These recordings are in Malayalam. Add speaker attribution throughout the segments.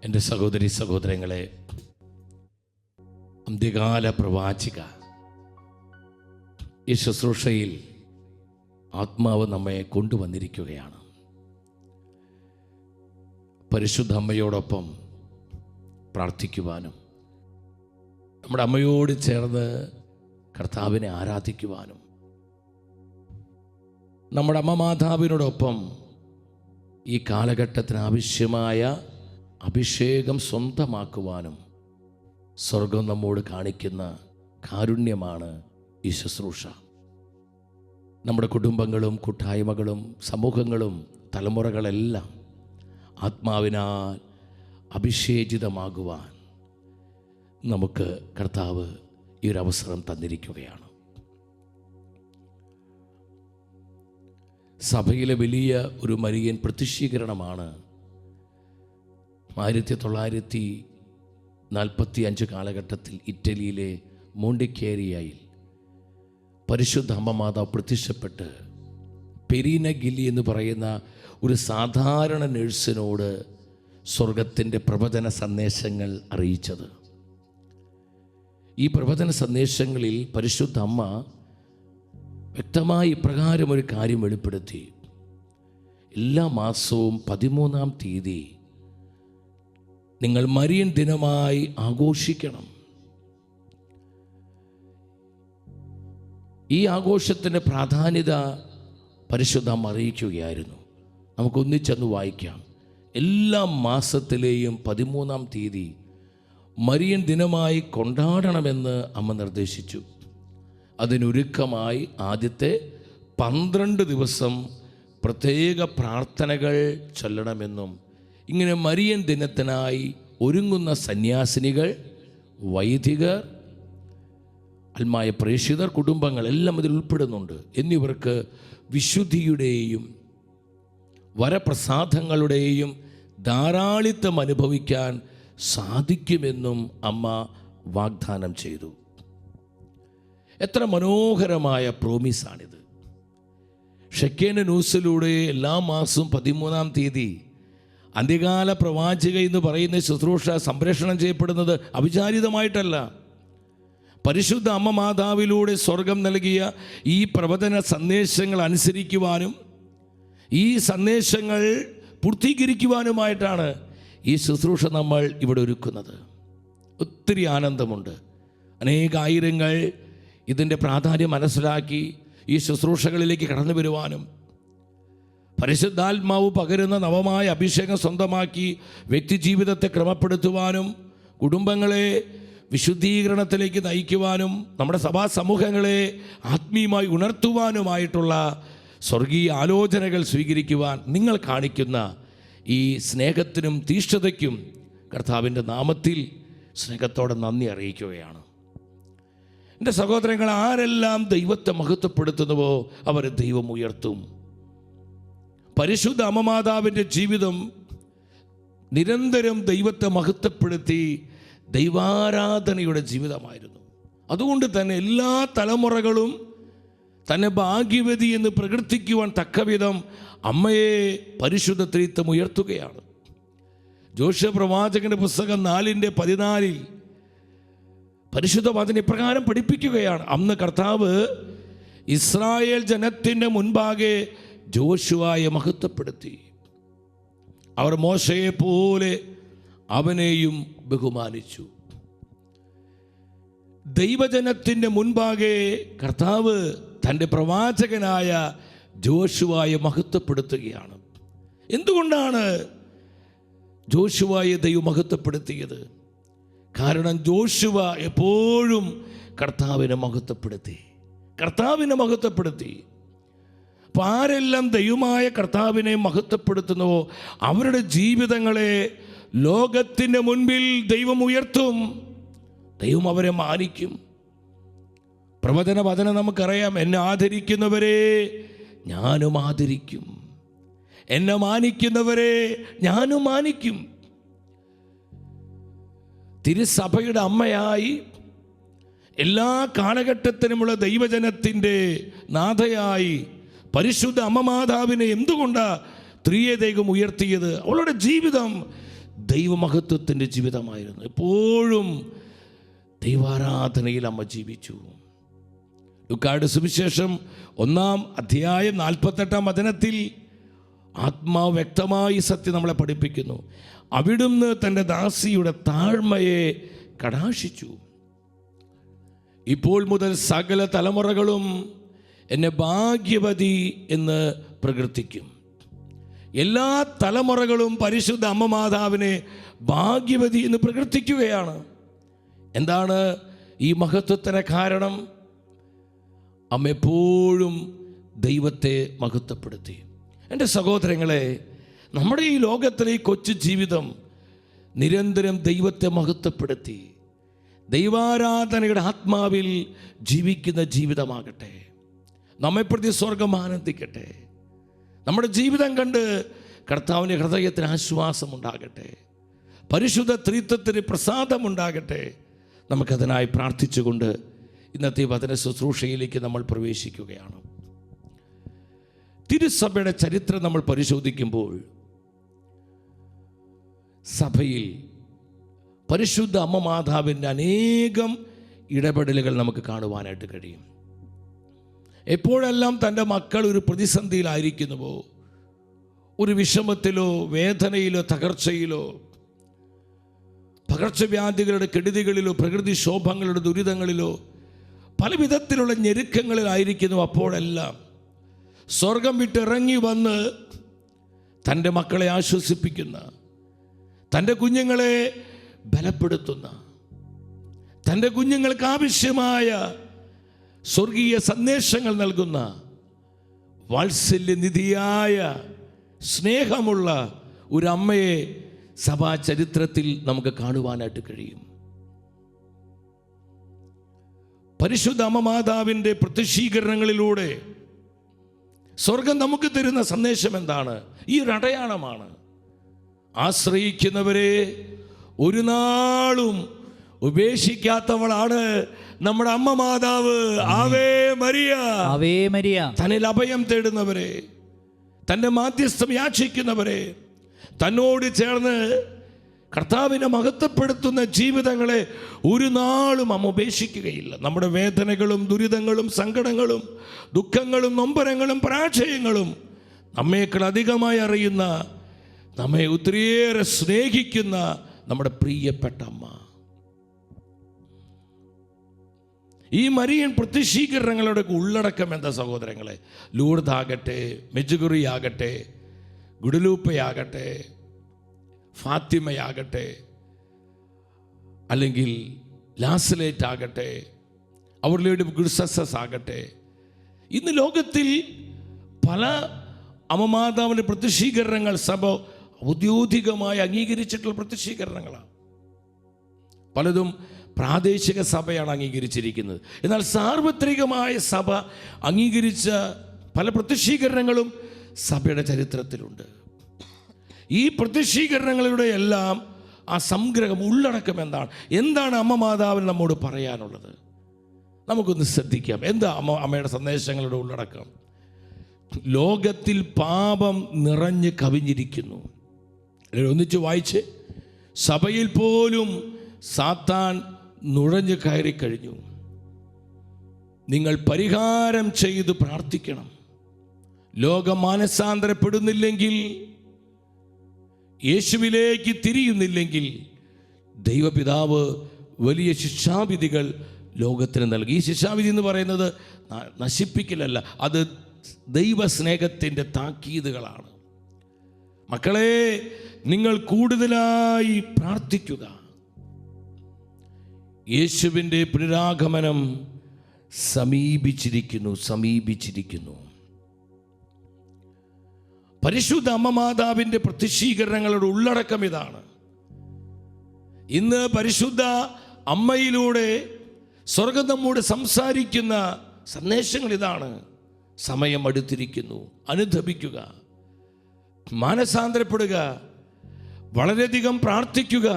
Speaker 1: എൻ്റെ സഹോദരി സഹോദരങ്ങളെ, അന്ത്യകാല പ്രവാചിക ഈ ശുശ്രൂഷയിൽ ആത്മാവ് നമ്മെ കൊണ്ടുവന്നിരിക്കുകയാണ്. പരിശുദ്ധ അമ്മയോടൊപ്പം പ്രാർത്ഥിക്കുവാനും നമ്മുടെ അമ്മയോട് ചേർന്ന് കർത്താവിനെ ആരാധിക്കുവാനും നമ്മുടെ അമ്മ മാതാവിനോടൊപ്പം ഈ കാലഘട്ടത്തിന് ആവശ്യമായ അഭിഷേകം സ്വന്തമാക്കുവാനും സ്വർഗം നമ്മോട് കാണിക്കുന്ന കാരുണ്യമാണ് ഈ ശുശ്രൂഷ. നമ്മുടെ കുടുംബങ്ങളും കൂട്ടായ്മകളും സമൂഹങ്ങളും തലമുറകളെല്ലാം ആത്മാവിനാൽ അഭിഷേചിതമാകുവാൻ നമുക്ക് കർത്താവ് ഈ ഒരു അവസരം തന്നിരിക്കുകയാണ്. സഭയിലെ വലിയ ഒരു മരിയൻ പ്രത്യക്ഷീകരണമാണ് 1945 കാലഘട്ടത്തിൽ ഇറ്റലിയിലെ മോണ്ടിക്കേരിയയിൽ പരിശുദ്ധ അമ്മ മാതാവ് പ്രത്യക്ഷപ്പെട്ട് പെരീന ഗില്ലി എന്ന് പറയുന്ന ഒരു സാധാരണ നഴ്സിനോട് സ്വർഗത്തിൻ്റെ പ്രവചന സന്ദേശങ്ങൾ അറിയിച്ചത്. ഈ പ്രവചന സന്ദേശങ്ങളിൽ പരിശുദ്ധ അമ്മ വ്യക്തമായി ഇപ്രകാരം ഒരു കാര്യം വെളിപ്പെടുത്തി: എല്ലാ മാസവും 13-ാം തീയതി നിങ്ങൾ മരിയൻ ദിനമായി ആഘോഷിക്കണം. ഈ ആഘോഷത്തിൻ്റെ പ്രാധാന്യത പരിശുദ്ധ അമ്മ അറിയിക്കുകയായിരുന്നു. നമുക്കൊന്നിച്ചെന്ന് വായിക്കാം. എല്ലാ മാസത്തിലെയും 13-ാം തീയതി മരിയൻ ദിനമായി കൊണ്ടാടണമെന്ന് അമ്മ നിർദ്ദേശിച്ചു. അതിനൊരുക്കമായി ആദ്യത്തെ 12 ദിവസം പ്രത്യേക പ്രാർത്ഥനകൾ ചൊല്ലണമെന്നും ഇങ്ങനെ മരിയൻ ദിനത്തിനായി ഒരുങ്ങുന്ന സന്യാസിനികൾ, വൈദികർ, ആത്മായ പ്രേക്ഷിതർ, കുടുംബങ്ങളെല്ലാം ഇതിൽ ഉൾപ്പെടുന്നുണ്ട്. എന്നിവർക്ക് വിശുദ്ധിയുടെയും വരപ്രസാദങ്ങളുടെയും ധാരാളിത്തം അനുഭവിക്കാൻ സാധിക്കുമെന്നും അമ്മ വാഗ്ദാനം ചെയ്തു. എത്ര മനോഹരമായ പ്രോമിസാണിത്! ഷെക്കേന ന്യൂസിലൂടെ എല്ലാ മാസവും 13-ാം തീയതി അന്ത്യകാല പ്രവാചക എന്ന് പറയുന്ന ശുശ്രൂഷ സംപ്രേഷണം ചെയ്യപ്പെടുന്നത് അവിചാരിതമായിട്ടല്ല. പരിശുദ്ധ അമ്മ മാതാവിലൂടെ സ്വർഗം നൽകിയ ഈ പ്രവചന സന്ദേശങ്ങൾ അനുസരിക്കുവാനും ഈ സന്ദേശങ്ങൾ പൂർത്തീകരിക്കുവാനുമായിട്ടാണ് ഈ ശുശ്രൂഷ നമ്മൾ ഇവിടെ ഒരുക്കുന്നത്. ഒത്തിരി ആനന്ദമുണ്ട്. അനേകായിരങ്ങൾ ഇതിൻ്റെ പ്രാധാന്യം മനസ്സിലാക്കി ഈ ശുശ്രൂഷകളിലേക്ക് കടന്നു വരുവാനും പരിശുദ്ധാത്മാവ് പകരുന്ന നവമായ അഭിഷേകം സ്വന്തമാക്കി വ്യക്തിജീവിതത്തെ ക്രമപ്പെടുത്തുവാനും കുടുംബങ്ങളെ വിശുദ്ധീകരണത്തിലേക്ക് നയിക്കുവാനും നമ്മുടെ സഭാ സമൂഹങ്ങളെ ആത്മീയമായി ഉണർത്തുവാനുമായിട്ടുള്ള സ്വർഗീയ ആലോചനകൾ സ്വീകരിക്കുവാൻ നിങ്ങൾ കാണിക്കുന്ന ഈ സ്നേഹത്തിനും തീഷ്ണതയ്ക്കും കർത്താവിൻ്റെ നാമത്തിൽ സ്നേഹത്തോടെ നന്ദി അറിയിക്കുകയാണ്. എൻ്റെ സഹോദരങ്ങൾ, ആരെല്ലാം ദൈവത്തെ മഹത്വപ്പെടുത്തുന്നുവോ അവരെ ദൈവം ഉയർത്തും. പരിശുദ്ധ അമ്മമാതാവിൻ്റെ ജീവിതം നിരന്തരം ദൈവത്തെ മഹത്വപ്പെടുത്തി ദൈവാരാധനയുടെ ജീവിതമായിരുന്നു. അതുകൊണ്ട് തന്നെ എല്ലാ തലമുറകളും തന്നെ ഭാഗ്യവതി എന്ന് പ്രകീർത്തിക്കുവാൻ തക്കവിധം അമ്മയെ പരിശുദ്ധ ത്രിത്വം ഉയർത്തുകയാണ്. ജോഷുവ പ്രവാചകന്റെ പുസ്തകം 4:14 പരിശുദ്ധ വചനം ഇപ്രകാരം പഠിപ്പിക്കുകയാണ്: അന്ന് കർത്താവ് ഇസ്രായേൽ ജനത്തിൻ്റെ മുൻപാകെ ജോഷുവയെ മഹത്വപ്പെടുത്തി. അവർ മോശയെ പോലെ അവനെയും ബഹുമാനിച്ചു. ദൈവജനത്തിൻ്റെ മുൻപാകെ കർത്താവ് തൻ്റെ പ്രവാചകനായ ജോഷുവയെ മഹത്വപ്പെടുത്തുകയാണ്. എന്തുകൊണ്ടാണ് ജോഷുവയെ ദൈവം മഹത്വപ്പെടുത്തിയത്? കാരണം ജോഷുവ എപ്പോഴും കർത്താവിനെ മഹത്വപ്പെടുത്തി. അപ്പോൾ ആരെല്ലാം ദൈവമായ കർത്താവിനെ മഹത്വപ്പെടുത്തുന്നുവോ അവരുടെ ജീവിതങ്ങളെ ലോകത്തിൻ്റെ മുൻപിൽ ദൈവം ഉയർത്തും. ദൈവം അവരെ മാനിക്കും. പ്രവചന വചനം നമുക്കറിയാം: എന്നെ ആദരിക്കുന്നവരെ ഞാനും ആദരിക്കും, എന്നെ മാനിക്കുന്നവരെ ഞാനും മാനിക്കും. തിരുസഭയുടെ അമ്മയായി എല്ലാ കാലഘട്ടത്തിനുമുള്ള ദൈവജനത്തിൻ്റെ നാഥയായി പരിശുദ്ധ അമ്മ മാതാവിനെ എന്തുകൊണ്ടാണ് ത്രിയേക ഉയർത്തിയത്? അവളുടെ ജീവിതം ദൈവമഹത്വത്തിൻ്റെ ജീവിതമായിരുന്നു. എപ്പോഴും ദൈവാരാധനയിൽ അമ്മ ജീവിച്ചു. ലൂക്കായുടെ സുവിശേഷം 1-ാം അധ്യായം 48-ാം വചനത്തിൽ ആത്മാവ് വ്യക്തമായി സത്യം നമ്മളെ പഠിപ്പിക്കുന്നു. അവിടുന്ന് തൻ്റെ ദാസിയുടെ താഴ്മയെ കടാക്ഷിച്ചു. ഇപ്പോൾ മുതൽ സകല തലമുറകളും എന്നെ ഭാഗ്യവതി എന്ന് പ്രകീർത്തിക്കും. എല്ലാ തലമുറകളും പരിശുദ്ധ അമ്മ മാതാവിനെ ഭാഗ്യവതി എന്ന് പ്രകീർത്തിക്കുകയാണ്. എന്താണ് ഈ മഹത്വത്തിന് കാരണം? അമ്മ എപ്പോഴും ദൈവത്തെ മഹത്വപ്പെടുത്തി. എൻ്റെ സഹോദരങ്ങളെ, നമ്മുടെ ഈ ലോകത്തിലെ ഈ കൊച്ചു ജീവിതം നിരന്തരം ദൈവത്തെ മഹത്വപ്പെടുത്തി ദൈവാരാധനയുടെ ആത്മാവിൽ ജീവിക്കുന്ന ജീവിതമാകട്ടെ. നമ്മെ പ്രതി സ്വർഗം ആനന്ദിക്കട്ടെ. നമ്മുടെ ജീവിതം കണ്ട് കർത്താവിൻ്റെ ഹൃദയത്തിന് ആശ്വാസമുണ്ടാകട്ടെ. പരിശുദ്ധ ത്രിത്വത്തിന് പ്രസാദമുണ്ടാകട്ടെ. നമുക്കതിനായി പ്രാർത്ഥിച്ചുകൊണ്ട് ഇന്നത്തെ വചന ശുശ്രൂഷയിലേക്ക് നമ്മൾ പ്രവേശിക്കുകയാണ്. തിരുസഭയുടെ ചരിത്രം നമ്മൾ പരിശോധിക്കുമ്പോൾ സഭയിൽ പരിശുദ്ധ അമ്മ മാതാവിൻ്റെ അനേകം ഇടപെടലുകൾ നമുക്ക് കാണുവാനായിട്ട് കഴിയും. എപ്പോഴെല്ലാം തൻ്റെ മക്കൾ ഒരു പ്രതിസന്ധിയിലായിരിക്കുന്നുവോ, ഒരു വിഷമത്തിലോ വേദനയിലോ തകർച്ചയിലോ പകർച്ചവ്യാധികളുടെ കെടുതികളിലോ പ്രകൃതിക്ഷോഭങ്ങളുടെ ദുരിതങ്ങളിലോ പല വിധത്തിലുള്ള ഞെരുക്കങ്ങളിലായിരിക്കുന്നു, അപ്പോഴെല്ലാം സ്വർഗം വിട്ടിറങ്ങി വന്ന് തൻ്റെ മക്കളെ ആശ്വസിപ്പിക്കുന്ന, തൻ്റെ കുഞ്ഞുങ്ങളെ ബലപ്പെടുത്തുന്ന, തൻ്റെ കുഞ്ഞുങ്ങൾക്ക് ആവശ്യമായ സ്വർഗീയ സന്ദേശങ്ങൾ നൽകുന്ന വാത്സല്യനിധിയായ സ്നേഹമുള്ള ഒരു അമ്മയെ സഭാ ചരിത്രത്തിൽ നമുക്ക് കാണുവാനായിട്ട് കഴിയും. പരിശുദ്ധ അമ്മ മാതാവിൻ്റെ പ്രത്യക്ഷീകരണങ്ങളിലൂടെ സ്വർഗം നമുക്ക് തരുന്ന സന്ദേശം എന്താണ്? ഈ ഒരു അടയാളമാണ്. ആശ്രയിക്കുന്നവരെ ഒരു നാളും ഉപേക്ഷിക്കാത്തവളാണ് നമ്മുടെ അമ്മ മാതാവ്. Ave Maria, Ave Maria. തന്നിൽ അഭയം തേടുന്നവരെ, തൻ്റെ മാധ്യസ്ഥം യാചിക്കുന്നവരെ, തന്നോട് ചേർന്ന് കർത്താവിനെ മഹത്വപ്പെടുത്തുന്ന ജീവിതങ്ങളെ ഒരു നാളും അമ്മ ഉപേക്ഷിക്കുകയില്ല. നമ്മുടെ വേദനകളും ദുരിതങ്ങളും സങ്കടങ്ങളും ദുഃഖങ്ങളും നൊമ്പരങ്ങളും പരാജയങ്ങളും നമ്മേക്കാൾ അധികമായി അറിയുന്ന, നമ്മെ ഒത്തിരിയേറെ സ്നേഹിക്കുന്ന നമ്മുടെ പ്രിയപ്പെട്ട അമ്മ. ഈ മരിയൻ പ്രത്യക്ഷീകരണങ്ങളുടെ ഉള്ളടക്കം എന്താ സഹോദരങ്ങളെ? ലൂർദ് ആകട്ടെ, മെജുഗുറി ആകട്ടെ, ഗുഡലൂപ്പയാകട്ടെ, ഫാത്തിമയാകട്ടെ, അല്ലെങ്കിൽ ലാസലേറ്റ് ആകട്ടെ, അവർ ലേഡി ഗുഡ് സക്സസ് ആകട്ടെ, ഇന്ന് ലോകത്തിൽ പല അമ്മമാതാവിൻ്റെ പ്രത്യക്ഷീകരണങ്ങൾ സഭ ഔദ്യോഗികമായി അംഗീകരിച്ചിട്ടുള്ള പ്രത്യക്ഷീകരണങ്ങളാണ്. പലതും പ്രാദേശിക സഭയാണ് അംഗീകരിച്ചിരിക്കുന്നത്. എന്നാൽ സാർവത്രികമായ സഭ അംഗീകരിച്ച പല പ്രത്യക്ഷീകരണങ്ങളും സഭയുടെ ചരിത്രത്തിലുണ്ട്. ഈ പ്രത്യക്ഷീകരണങ്ങളുടെ എല്ലാം ആ സംഗ്രഹം, ഉള്ളടക്കം എന്താണ് അമ്മ മാതാവിന് നമ്മോട് പറയാനുള്ളത്? നമുക്കൊന്ന് ശ്രദ്ധിക്കാം. എന്താ അമ്മയുടെ സന്ദേശങ്ങളുടെ ഉള്ളടക്കം? ലോകത്തിൽ പാപം നിറഞ്ഞ് കവിഞ്ഞിരിക്കുന്നു. ഒന്നിച്ച് വായിച്ച്, സഭയിൽ പോലും സാത്താൻ നുഴഞ്ഞു കയറിക്കഴിഞ്ഞു. നിങ്ങൾ പരിഹാരം ചെയ്ത് പ്രാർത്ഥിക്കണം. ലോകം മാനസാന്തരപ്പെടുന്നില്ലെങ്കിൽ, യേശുവിലേക്ക് തിരിയുന്നില്ലെങ്കിൽ ദൈവപിതാവ് വലിയ ശിക്ഷാവിധികൾ ലോകത്തിന് നൽകി. ഈ ശിക്ഷാവിധി എന്ന് പറയുന്നത് നശിപ്പിക്കലല്ല, അത് ദൈവസ്നേഹത്തിൻ്റെ താക്കീതുകളാണ്. മക്കളെ, നിങ്ങൾ കൂടുതലായി പ്രാർത്ഥിക്കുക. യേശുവിൻ്റെ പുനരാഗമനം സമീപിച്ചിരിക്കുന്നു. പരിശുദ്ധ അമ്മ മാതാവിൻ്റെ പ്രത്യക്ഷീകരണങ്ങളുടെ ഉള്ളടക്കം ഇതാണ്. ഇന്ന് പരിശുദ്ധ അമ്മയിലൂടെ സ്വർഗ്ഗം നമ്മോട് സംസാരിക്കുന്ന സന്ദേശങ്ങൾ ഇതാണ്. സമയം അടുത്തിരിക്കുന്നു. അനുദപിക്കുക, മാനസാന്തരപ്പെടുക, വളരെയധികം പ്രാർത്ഥിക്കുക.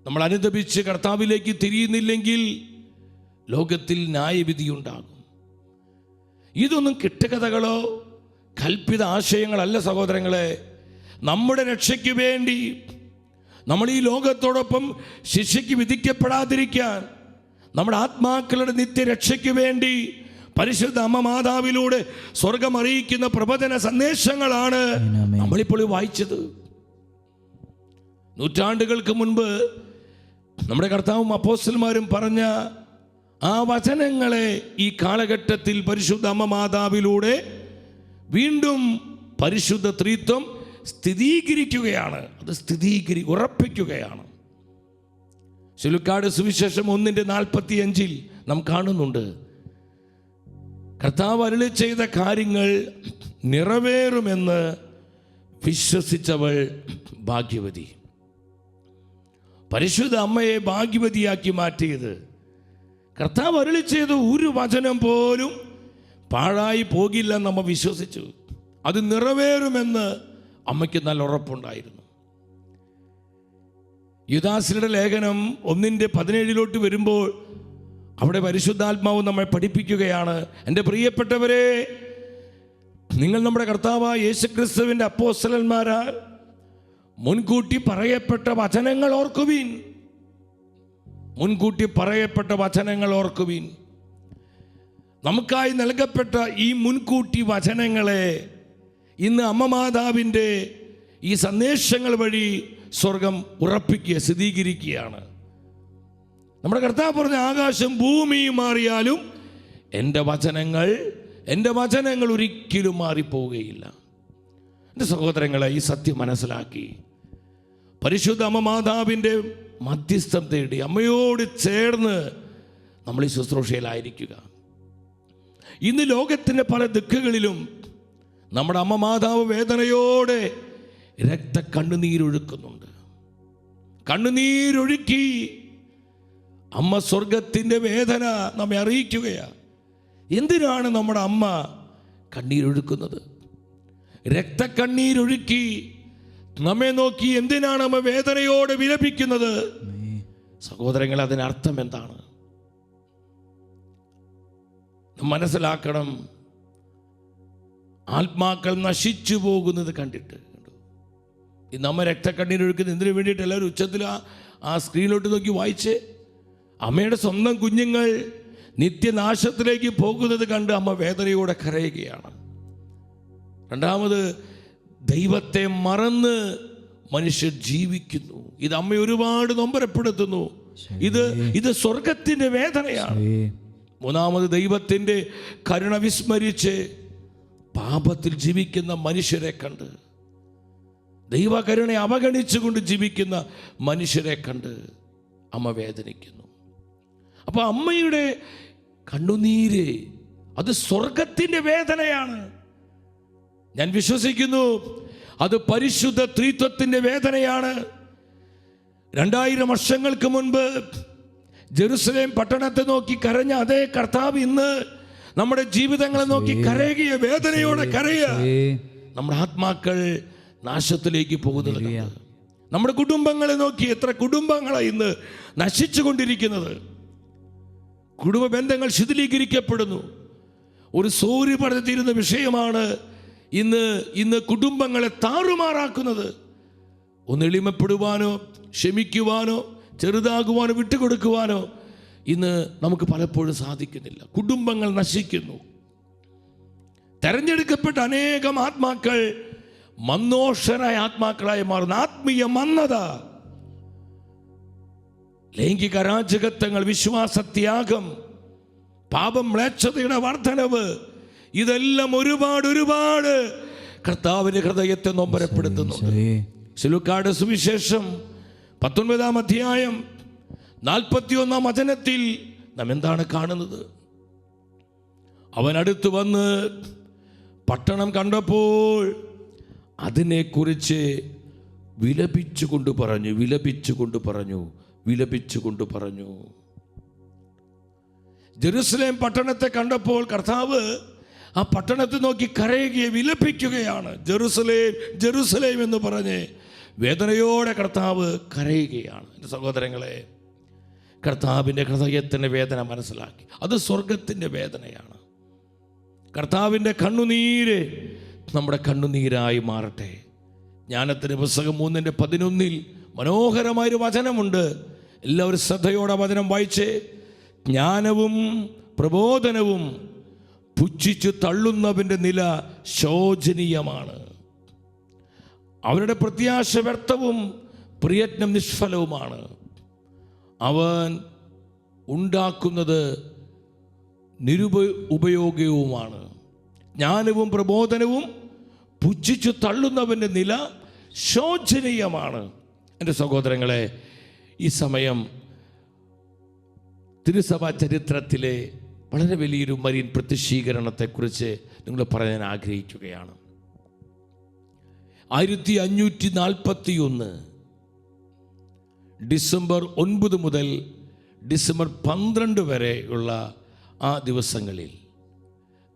Speaker 1: നമ്മൾ അനുദപിച്ച് കർത്താവിലേക്ക് തിരിയുന്നില്ലെങ്കിൽ ലോകത്തിൽ ന്യായവിധിയുണ്ടാകും. ഇതൊന്നും കെട്ടുകഥകളോ കൽപ്പിത ആശയങ്ങളല്ല സഹോദരങ്ങളെ. നമ്മുടെ രക്ഷയ്ക്ക് വേണ്ടി, നമ്മൾ ഈ ലോകത്തോടൊപ്പം ശിക്ഷയ്ക്ക് വിധിക്കപ്പെടാതിരിക്കാൻ, നമ്മുടെ ആത്മാക്കളുടെ നിത്യരക്ഷയ്ക്ക് വേണ്ടി പരിശുദ്ധ അമ്മ മാതാവിലൂടെ സ്വർഗം അറിയിക്കുന്ന പ്രവചന സന്ദേശങ്ങളാണ് നമ്മളിപ്പോൾ വായിച്ചത്. നൂറ്റാണ്ടുകൾക്ക് മുൻപ് നമ്മുടെ കർത്താവും അപ്പോസ്തലന്മാരും പറഞ്ഞ ആ വചനങ്ങളെ ഈ കാലഘട്ടത്തിൽ പരിശുദ്ധ അമ്മ മാതാവിലൂടെ വീണ്ടും പരിശുദ്ധ ത്രിത്വം സ്ഥിരീകരിക്കുകയാണ്. അത് ഉറപ്പിക്കുകയാണ്. ശിലുക്കാട് സുവിശേഷം 1:45 നാം കാണുന്നുണ്ട്, കർത്താവ് അരുളി ചെയ്ത കാര്യങ്ങൾ നിറവേറുമെന്ന് വിശ്വസിച്ചവൾ ഭാഗ്യവതി. പരിശുദ്ധ അമ്മയെ ഭാഗ്യവതിയാക്കി മാറ്റിയത്, കർത്താവ് അരുളി ചെയ്ത ഒരു വചനം പോലും പാഴായി പോകില്ലെന്ന് അമ്മ വിശ്വസിച്ചു. അത് നിറവേറുമെന്ന് അമ്മയ്ക്ക് നല്ല ഉറപ്പുണ്ടായിരുന്നു. യൂദാസിന്റെ ലേഖനം 1:17 വരുമ്പോൾ അവിടെ പരിശുദ്ധാത്മാവ് നമ്മെ പഠിപ്പിക്കുകയാണ്, എൻ്റെ പ്രിയപ്പെട്ടവരെ, നിങ്ങൾ നമ്മുടെ കർത്താവായ യേശുക്രിസ്തുവിൻ്റെ അപ്പോസ്തലന്മാരാൽ മുൻകൂട്ടി പറയപ്പെട്ട വചനങ്ങൾ ഓർക്കുവിൻ. മുൻകൂട്ടി പറയപ്പെട്ട വചനങ്ങൾ ഓർക്കുവിൻ. നമുക്കായി നൽകപ്പെട്ട ഈ മുൻകൂട്ടി വചനങ്ങളെ ഇന്ന് അമ്മ മാതാവിൻ്റെ ഈ സന്ദേശങ്ങൾ വഴി സ്വർഗം ഉറപ്പിക്കുക, സ്ഥിരീകരിക്കുകയാണ്. നമ്മുടെ കർത്താവ് പറഞ്ഞ, ആകാശം ഭൂമിയും മാറിയാലും എൻ്റെ വചനങ്ങൾ ഒരിക്കലും മാറിപ്പോവുകയില്ല. എൻ്റെ സഹോദരങ്ങളെ, ഈ സത്യം മനസ്സിലാക്കി പരിശുദ്ധ അമ്മ മാതാവിൻ്റെ മധ്യസ്ഥം തേടി അമ്മയോട് ചേർന്ന് നമ്മൾ ഈ ശുശ്രൂഷയിലായിരിക്കുക. ഇന്ന് ലോകത്തിൻ്റെ പല ദിക്കുകളിലും നമ്മുടെ അമ്മ മാതാവ് വേദനയോടെ കണ്ണുനീരൊഴുക്കുന്നുണ്ട്. കണ്ണുനീരൊഴുക്കി അമ്മ സ്വർഗത്തിൻ്റെ വേദന നമ്മെ അറിയിക്കുകയാണ്. എന്തിനാണ് നമ്മുടെ അമ്മ കണ്ണീരൊഴുക്കുന്നത്? രക്തക്കണ്ണീരൊഴുക്കി നമ്മെ നോക്കി എന്തിനാണ് അമ്മ വേദനയോടെ വിലപിക്കുന്നത്? സഹോദരങ്ങൾ, അതിനർത്ഥം എന്താണ് മനസ്സിലാക്കണം. ആത്മാക്കൾ നശിച്ചു പോകുന്നത് കണ്ടിട്ട് ഈ നമ്മ രക്തക്കണ്ണീരൊഴുക്കുന്നത് എന്തിനു വേണ്ടിയിട്ട്? എല്ലാവരും ഉച്ചത്തിൽ ആ സ്ക്രീനിലോട്ട് നോക്കി വായിച്ച്, അമ്മയുടെ സ്വന്തം കുഞ്ഞുങ്ങൾ നിത്യനാശത്തിലേക്ക് പോകുന്നത് കണ്ട് അമ്മ വേദനയോടെ കരയുകയാണ്. രണ്ടാമത്, ദൈവത്തെ മറന്ന് മനുഷ്യർ ജീവിക്കുന്നു. ഇത് അമ്മ ഒരുപാട് നൊമ്പരപ്പെടുത്തുന്നു. ഇത് സ്വർഗത്തിന്റെ വേദനയാണ്. മൂന്നാമത്, ദൈവത്തിന്റെ കരുണ വിസ്മരിച്ച് പാപത്തിൽ ജീവിക്കുന്ന മനുഷ്യരെ കണ്ട്, ദൈവകരുണയെ അവഗണിച്ചുകൊണ്ട് ജീവിക്കുന്ന മനുഷ്യരെ കണ്ട് അമ്മ വേദനിക്കുന്നു. അപ്പോൾ അമ്മയുടെ കണ്ണുനീര് അത് സ്വർഗത്തിന്റെ വേദനയാണ്. ഞാൻ വിശ്വസിക്കുന്നു അത് പരിശുദ്ധ ത്രിത്വത്തിന്റെ വേദനയാണ്. 2000 വർഷങ്ങൾക്ക് മുൻപ് ജെറുസലേം പട്ടണത്തെ നോക്കി കരഞ്ഞ അതേ കർത്താവ് ഇന്ന് നമ്മുടെ ജീവിതങ്ങളെ നോക്കി കരയുക, വേദനയോടെ കരയുക. നമ്മുടെ ആത്മാക്കൾ നാശത്തിലേക്ക് പോകുന്നത്, നമ്മുടെ കുടുംബങ്ങളെ നോക്കി എത്ര കുടുംബങ്ങളാണ് ഇന്ന് നശിച്ചു കൊണ്ടിരിക്കുന്നത്. കുടുംബ ബന്ധങ്ങൾ ശിഥിലീകരിക്കപ്പെടുന്നു. ഒരു സൂര്യ പടർത്തിയിരുന്ന വിഷയമാണ് ഇന്ന് കുടുംബങ്ങളെ താറുമാറാക്കുന്നത്. ഒന്ന് എളിമപ്പെടുവാനോ ക്ഷമിക്കുവാനോ ചെറുതാകുവാനോ വിട്ടുകൊടുക്കുവാനോ ഇന്ന് നമുക്ക് പലപ്പോഴും സാധിക്കുന്നില്ല. കുടുംബങ്ങൾ നശിക്കുന്നു. തെരഞ്ഞെടുക്കപ്പെട്ട അനേകം ആത്മാക്കൾ മന്നോഷരായ ആത്മാക്കളായി മാറുന്ന ആത്മീയ മന്ദത, ലൈംഗിക അരാജകത്വങ്ങൾ, വിശ്വാസത്യാഗം, പാപം, മ്ലേച്ഛതയുടെ വർധനവ്, ഇതെല്ലാം ഒരുപാട് കർത്താവിന്റെ ഹൃദയത്തെ നൊമ്പരപ്പെടുത്തുന്നുണ്ട്. ശിലുക്കാട് സുവിശേഷം 19-ാം അധ്യായം 41-ാം വചനത്തിൽ നാം എന്താണ് കാണുന്നത്? അവൻ അടുത്ത് വന്ന് പട്ടണം കണ്ടപ്പോൾ അതിനെക്കുറിച്ച് വിലപിച്ചുകൊണ്ട് പറഞ്ഞു. ജെറുസലേം പട്ടണത്തെ കണ്ടപ്പോൾ കർത്താവ് ആ പട്ടണത്തെ നോക്കി കരയുകയും വിലപിക്കുകയാണ്. ജെറുസലേം ജെറുസലേം എന്ന് പറഞ്ഞ് വേദനയോടെ കർത്താവ് കരയുകയാണ്. എൻ്റെ സഹോദരങ്ങളെ, കർത്താവിൻ്റെ ഹൃദയത്തിൻ്റെ വേദന മനസ്സിലാക്കി. അത് സ്വർഗത്തിൻ്റെ വേദനയാണ്. കർത്താവിൻ്റെ കണ്ണുനീര് നമ്മുടെ കണ്ണുനീരായി മാറട്ടെ. ജ്ഞാനത്തിൻ്റെ പുസ്തകം 3:11 മനോഹരമായൊരു വചനമുണ്ട്. എല്ലാവരും ശ്രദ്ധയോടെ വചനം വായിച്ചേ. ജ്ഞാനവും പ്രബോധനവും പുച്ഛിച്ചു തള്ളുന്നവൻ്റെ നില ശോചനീയമാണ്. അവരുടെ പ്രത്യാശ വ്യർത്ഥവും പ്രയത്നം നിഷ്ഫലവുമാണ്. അവൻ ഉണ്ടാക്കുന്നത് ഉപയോഗവുമാണ്. ജ്ഞാനവും പ്രബോധനവും പുച്ഛിച്ചു തള്ളുന്നവൻ്റെ നില ശോചനീയമാണ്. എൻ്റെ സഹോദരങ്ങളെ, ഈ സമയം തിരുസഭാ ചരിത്രത്തിലെ വളരെ വലിയൊരു മരിയൻ പ്രത്യക്ഷീകരണത്തെക്കുറിച്ച് നിങ്ങൾ പറയാൻ ആഗ്രഹിക്കുകയാണ്. 1541 ഡിസംബർ 9 മുതൽ ഡിസംബർ 12 വരെയുള്ള ആ ദിവസങ്ങളിൽ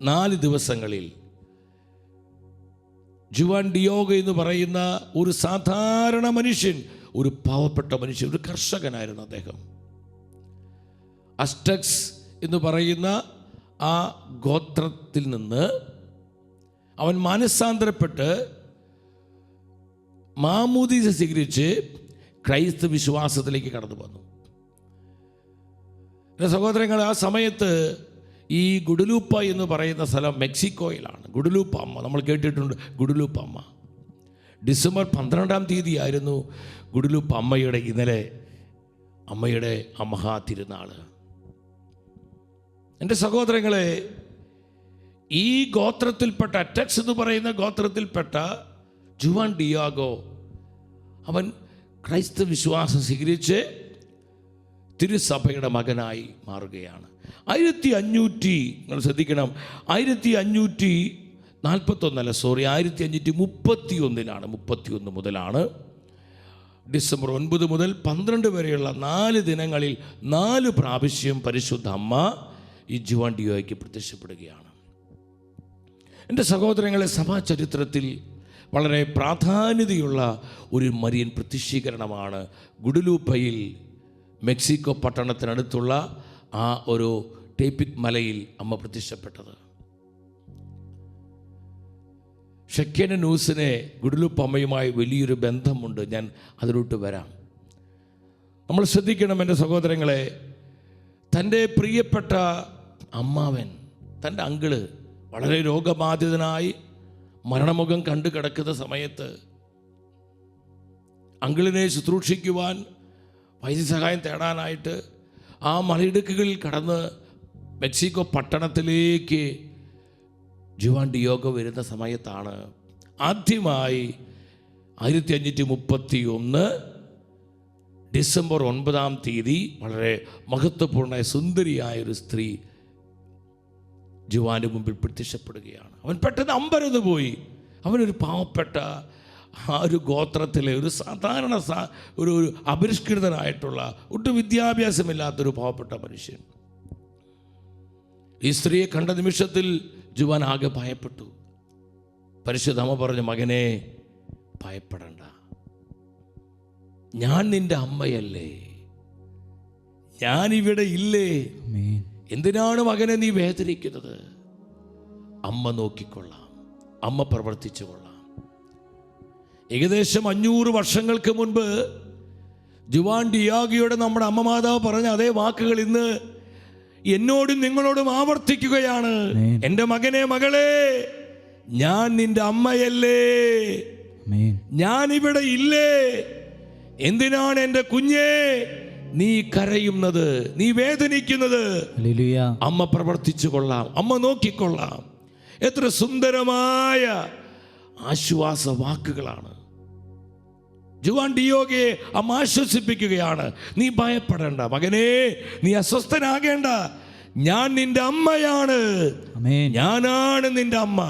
Speaker 1: 4 ദിവസങ്ങളിൽ ജുവാൻ ഡിയോഗ എന്ന് പറയുന്ന ഒരു സാധാരണ മനുഷ്യൻ, ഒരു പാവപ്പെട്ട മനുഷ്യൻ, ഒരു കർഷകനായിരുന്നു അദ്ദേഹം. അസ്റ്റക്സ് എന്ന് പറയുന്ന ആ ഗോത്രത്തിൽ നിന്ന് അവൻ മാനസാന്തരപ്പെട്ട് മാമോദീസ സ്വീകരിച്ച് ക്രൈസ്തവ വിശ്വാസത്തിലേക്ക് കടന്നു വന്നു. സഹോദരങ്ങൾ, ആ സമയത്ത് ഈ ഗുഡലൂപ്പ എന്ന് പറയുന്ന സ്ഥലം മെക്സിക്കോയിലാണ്. ഗുഡലൂപ്പ അമ്മ നമ്മൾ കേട്ടിട്ടുണ്ട്. ഗുഡലൂപ്പ അമ്മ ഡിസംബർ 12-ാം തീയതി ആയിരുന്നു ഗുഡലൂപ്പ അമ്മയുടെ ഇന്നലെ അമ്മയുടെ ആ മഹാ തിരുനാൾ. എൻ്റെ സഹോദരങ്ങളെ, ഈ ഗോത്രത്തിൽപ്പെട്ട അറ്റക്സ് എന്ന് പറയുന്ന ഗോത്രത്തിൽപ്പെട്ട ജുവാൻ ഡിയാഗോ അവൻ ക്രൈസ്തവ വിശ്വാസം സ്വീകരിച്ച് തിരുസഭയുടെ മകനായി മാറുകയാണ്. 1500 ശ്രദ്ധിക്കണം, 1531 മുതലാണ് ഡിസംബർ 9 മുതൽ 12 വരെയുള്ള 4 ദിനങ്ങളിൽ 4 പ്രാവശ്യം പരിശുദ്ധ അമ്മ ഈ ജുവാൻ ഡിയാഗോയ്ക്ക് പ്രത്യക്ഷപ്പെടുകയാണ്. എൻ്റെ സഹോദരങ്ങളെ, സഭാ ചരിത്രത്തിൽ വളരെ പ്രാധാന്യതയുള്ള ഒരു മരിയൻ പ്രത്യക്ഷീകരണമാണ് ഗുഡലൂപ്പയിൽ മെക്സിക്കോ പട്ടണത്തിനടുത്തുള്ള ആ ഒരു ടേപ്പിക് മലയിൽ അമ്മ പ്രത്യക്ഷപ്പെട്ടത്. ഷെക്കേന ന്യൂസിനെ ഗുഡലൂപ്പ അമ്മയുമായി വലിയൊരു ബന്ധമുണ്ട്. ഞാൻ അതിലോട്ട് വരാം. നമ്മൾ ശ്രദ്ധിക്കണം എൻ്റെ സഹോദരങ്ങളെ, തൻ്റെ പ്രിയപ്പെട്ട അമ്മാവൻ, തൻ്റെ അങ്കിള് വളരെ രോഗബാധിതനായി മരണമുഖം കണ്ടു കിടക്കുന്ന സമയത്ത് അങ്കിളിനെ ശുശ്രൂഷിക്കുവാൻ വൈദ്യസഹായം തേടാനായിട്ട് ആ മലയിടുക്കുകളിൽ കടന്ന് മെക്സിക്കോ പട്ടണത്തിലേക്ക് ജുവാൻ ഡിയാഗോ വരുന്ന സമയത്താണ് ആദ്യമായി 1531 ഡിസംബർ 9-ാം തീയതി വളരെ മഹത്വപൂർണ്ണ സുന്ദരിയായൊരു സ്ത്രീ ജുവാൻ്റെ മുമ്പിൽ പ്രത്യക്ഷപ്പെടുകയാണ്. അവൻ പെട്ടെന്ന് അമ്പരന്ന് പോയി. അവനൊരു പാവപ്പെട്ട ആ ഒരു ഗോത്രത്തിലെ ഒരു സാധാരണ ഒരു അപരിഷ്കൃതനായിട്ടുള്ള ഒട്ടും വിദ്യാഭ്യാസമില്ലാത്തൊരു പാവപ്പെട്ട മനുഷ്യൻ. ഈ സ്ത്രീയെ കണ്ട നിമിഷത്തിൽ ജുവാൻ ആകെ ഭയപ്പെട്ടു. പരിശുദ്ധ അമ്മ പറഞ്ഞു, മകനെ ഭയപ്പെടണ്ട, ഞാൻ നിന്റെ അമ്മയല്ലേ, ഞാനിവിടെ ഇല്ലേ, എന്തിനാണ് മകനെ നീ വേദനിക്കുന്നത്? അമ്മ നോക്കിക്കൊള്ളാം, അമ്മ പ്രവർത്തിച്ചു കൊള്ളാം. ഏകദേശം 500 വർഷങ്ങൾക്ക് മുൻപ് ജുവാൻ ഡിയാഗോയുടെ നമ്മുടെ അമ്മ മാതാവ് പറഞ്ഞ അതേ വാക്കുകൾ ഇന്ന് എന്നോടും നിങ്ങളോടും ആവർത്തിക്കുകയാണ്. എൻ്റെ മകനെ, മകളെ, ഞാൻ നിന്റെ അമ്മയല്ലേ, ഞാനിവിടെ ഇല്ലേ, എന്തിനാണ് എൻ്റെ കുഞ്ഞേ നീ കരയുന്നത്, നീ വേദനിക്കുന്നത്? അമ്മ പ്രവർത്തിച്ചു കൊള്ളാം, അമ്മ നോക്കിക്കൊള്ളാം. എത്ര സുന്ദരമായ ആശ്വാസ വാക്കുകളാണ്. ജുവാൻ ഡിയാഗോയെ അമ്മ ആശ്വസിപ്പിക്കുകയാണ്. നീ ഭയപ്പെടേണ്ട മകനെ, നീ അസ്വസ്ഥനാകേണ്ട, ഞാൻ നിന്റെ അമ്മയാണ്, ഞാനാണ് നിന്റെ അമ്മ.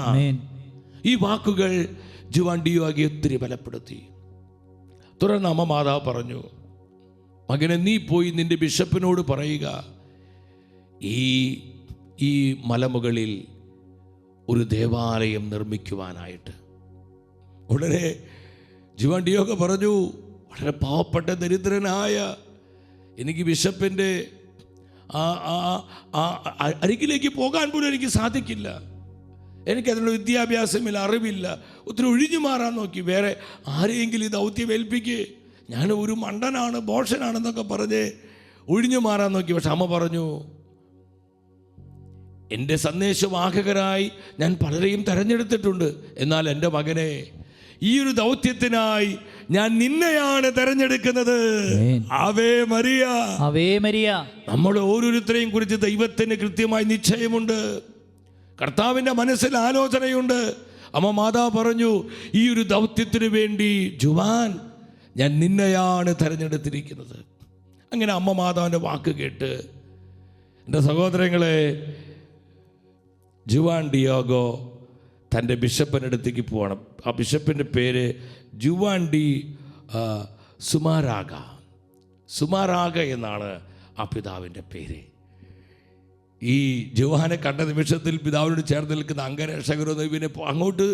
Speaker 1: ഈ വാക്കുകൾ ജുവാൻ ഡിയാഗോയെ ഒത്തിരി ബലപ്പെടുത്തി. തുടർന്ന് അമ്മ മാതാവ് പറഞ്ഞു, മകനെ, നീ പോയി നിന്റെ ബിഷപ്പിനോട് പറയുക, ഈ മലമുകളിൽ ഒരു ദേവാലയം നിർമ്മിക്കുവാനായിട്ട്. ഉടനെ ജുവാൻ ഡിയാഗോ പറഞ്ഞു, വളരെ പാവപ്പെട്ട ദരിദ്രനായ എനിക്ക് ബിഷപ്പിൻ്റെ അരികിലേക്ക് പോകാൻ പോലും എനിക്ക് സാധിക്കില്ല. എനിക്കതിനുള്ള വിദ്യാഭ്യാസമില്ല, അറിവില്ല. ഒത്തിരി ഒഴിഞ്ഞു മാറാൻ നോക്കി. വേറെ ആരെയെങ്കിലും ഈ ദൗത്യം ഏൽപ്പിക്കേ, ഞാൻ ഒരു മണ്ടനാണ്, ബോഷനാണെന്നൊക്കെ പറഞ്ഞ് ഒഴിഞ്ഞു മാറാൻ നോക്കി. പക്ഷെ അമ്മ പറഞ്ഞു, എൻ്റെ സന്ദേശവാഹകരായി ഞാൻ പലരെയും തെരഞ്ഞെടുത്തിട്ടുണ്ട്. എന്നാൽ എൻ്റെ മകനെ, ഈ ഒരു ദൗത്യത്തിനായി ഞാൻ നിന്നെയാണ് തെരഞ്ഞെടുക്കുന്നത്. Ave Maria,
Speaker 2: Ave Maria.
Speaker 1: നമ്മുടെ ഓരോരുത്തരെയും കുറിച്ച് ദൈവത്തിന് കൃത്യമായി നിശ്ചയമുണ്ട്. കർത്താവിൻ്റെ മനസ്സിൽ ആലോചനയുണ്ട്. അമ്മ മാതാവ് പറഞ്ഞു, ഈ ഒരു ദൗത്യത്തിന് വേണ്ടി ജുവാൻ, ഞാൻ നിന്നെയാണ് തെരഞ്ഞെടുത്തിരിക്കുന്നത്. അങ്ങനെ അമ്മ മാതാവിൻ്റെ വാക്ക് കേട്ട് എൻ്റെ സഹോദരങ്ങളെ, ജുവാൻ ഡിയാഗോ തൻ്റെ ബിഷപ്പിൻ്റെ അടുത്തേക്ക് പോകണം. ആ ബിഷപ്പിൻ്റെ പേര് ജുവാൻ ഡി സുമാരാഗ. സുമാരാഗ എന്നാണ് ആ പിതാവിൻ്റെ പേര്. ഈ ജുവാനെ കണ്ട നിമിഷത്തിൽ പിതാവിനോട് ചേർന്ന് നിൽക്കുന്ന അംഗരക്ഷകരൊന്നും ഇവനെ അങ്ങോട്ട്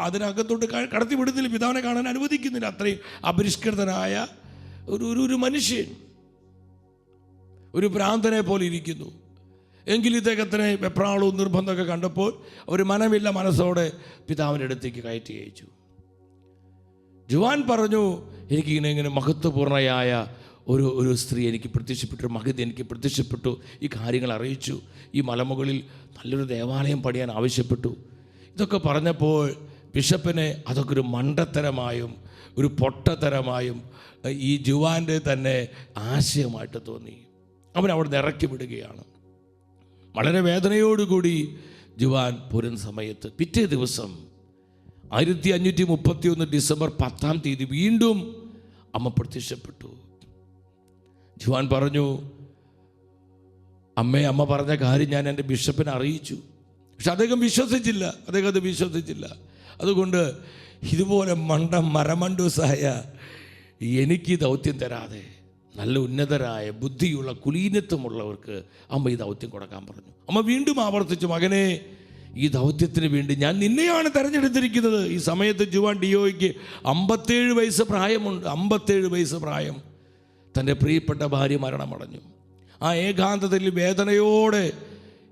Speaker 1: അതിനകത്തോട്ട് കടത്തി വിടുന്നില്ല, പിതാവിനെ കാണാൻ അനുവദിക്കുന്നില്ല. അത്രയും അപരിഷ്കൃതനായ ഒരു മനുഷ്യൻ, ഒരു ഭ്രാന്തനെ പോലെ ഇരിക്കുന്നു. എങ്കിലും ഇദ്ദേഹത്തിന് വെപ്രാളവും നിർബന്ധമൊക്കെ കണ്ടപ്പോൾ ഒരു മനമില്ല മനസ്സോടെ പിതാവിൻ്റെ അടുത്തേക്ക് കയറ്റി അയച്ചു. ജുവാൻ പറഞ്ഞു, എനിക്കിങ്ങനെ മഹത്വപൂർണ്ണയായ ഒരു സ്ത്രീ എനിക്ക് പ്രത്യക്ഷപ്പെട്ടു, മഹതി എനിക്ക് പ്രത്യക്ഷപ്പെട്ടു, ഈ കാര്യങ്ങൾ അറിയിച്ചു, ഈ മലമുകളിൽ നല്ലൊരു ദേവാലയം പണിയാൻ ആവശ്യപ്പെട്ടു. ഇതൊക്കെ പറഞ്ഞപ്പോൾ ബിഷപ്പിനെ അതൊക്കെ ഒരു മണ്ടത്തരമായും ഒരു പൊട്ടത്തരമായും ഈ ജുവാൻ്റെ തന്നെ ആശയമായിട്ട് തോന്നി. അവൻ അവിടെ നിന്ന് ഇറക്കി വിടുകയാണ്. വളരെ വേദനയോടുകൂടി ജുവാൻ പോരുന്ന സമയത്ത് പിറ്റേ ദിവസം 1531 ഡിസംബർ 10 വീണ്ടും അമ്മ പ്രത്യക്ഷപ്പെട്ടു. ജുവാൻ പറഞ്ഞു, അമ്മ പറഞ്ഞ കാര്യം ഞാൻ എൻ്റെ ബിഷപ്പിനെ അറിയിച്ചു. പക്ഷെ അദ്ദേഹം അത് വിശ്വസിച്ചില്ല. അതുകൊണ്ട് ഇതുപോലെ മരമണ്ടൂസായ എനിക്ക് ദൗത്യം തരാതെ നല്ല ഉന്നതരായ ബുദ്ധിയുള്ള കുലീനത്വമുള്ളവർക്ക് അമ്മ ഈ ദൗത്യം കൊടുക്കാൻ പറഞ്ഞു. അമ്മ വീണ്ടും ആവർത്തിച്ചു, മകനെ, ഈ ദൗത്യത്തിന് വേണ്ടി ഞാൻ നിന്നെയാണ് തെരഞ്ഞെടുത്തിരിക്കുന്നത്. ഈ സമയത്ത് ജുവാൻ ഡിയോയ്ക്ക് 57 വയസ്സ് പ്രായമുണ്ട്. 57 വയസ്സ് പ്രായം. തൻ്റെ പ്രിയപ്പെട്ട ഭാര്യ മരണമടഞ്ഞു. ആ ഏകാന്തതയിൽ വേദനയോടെ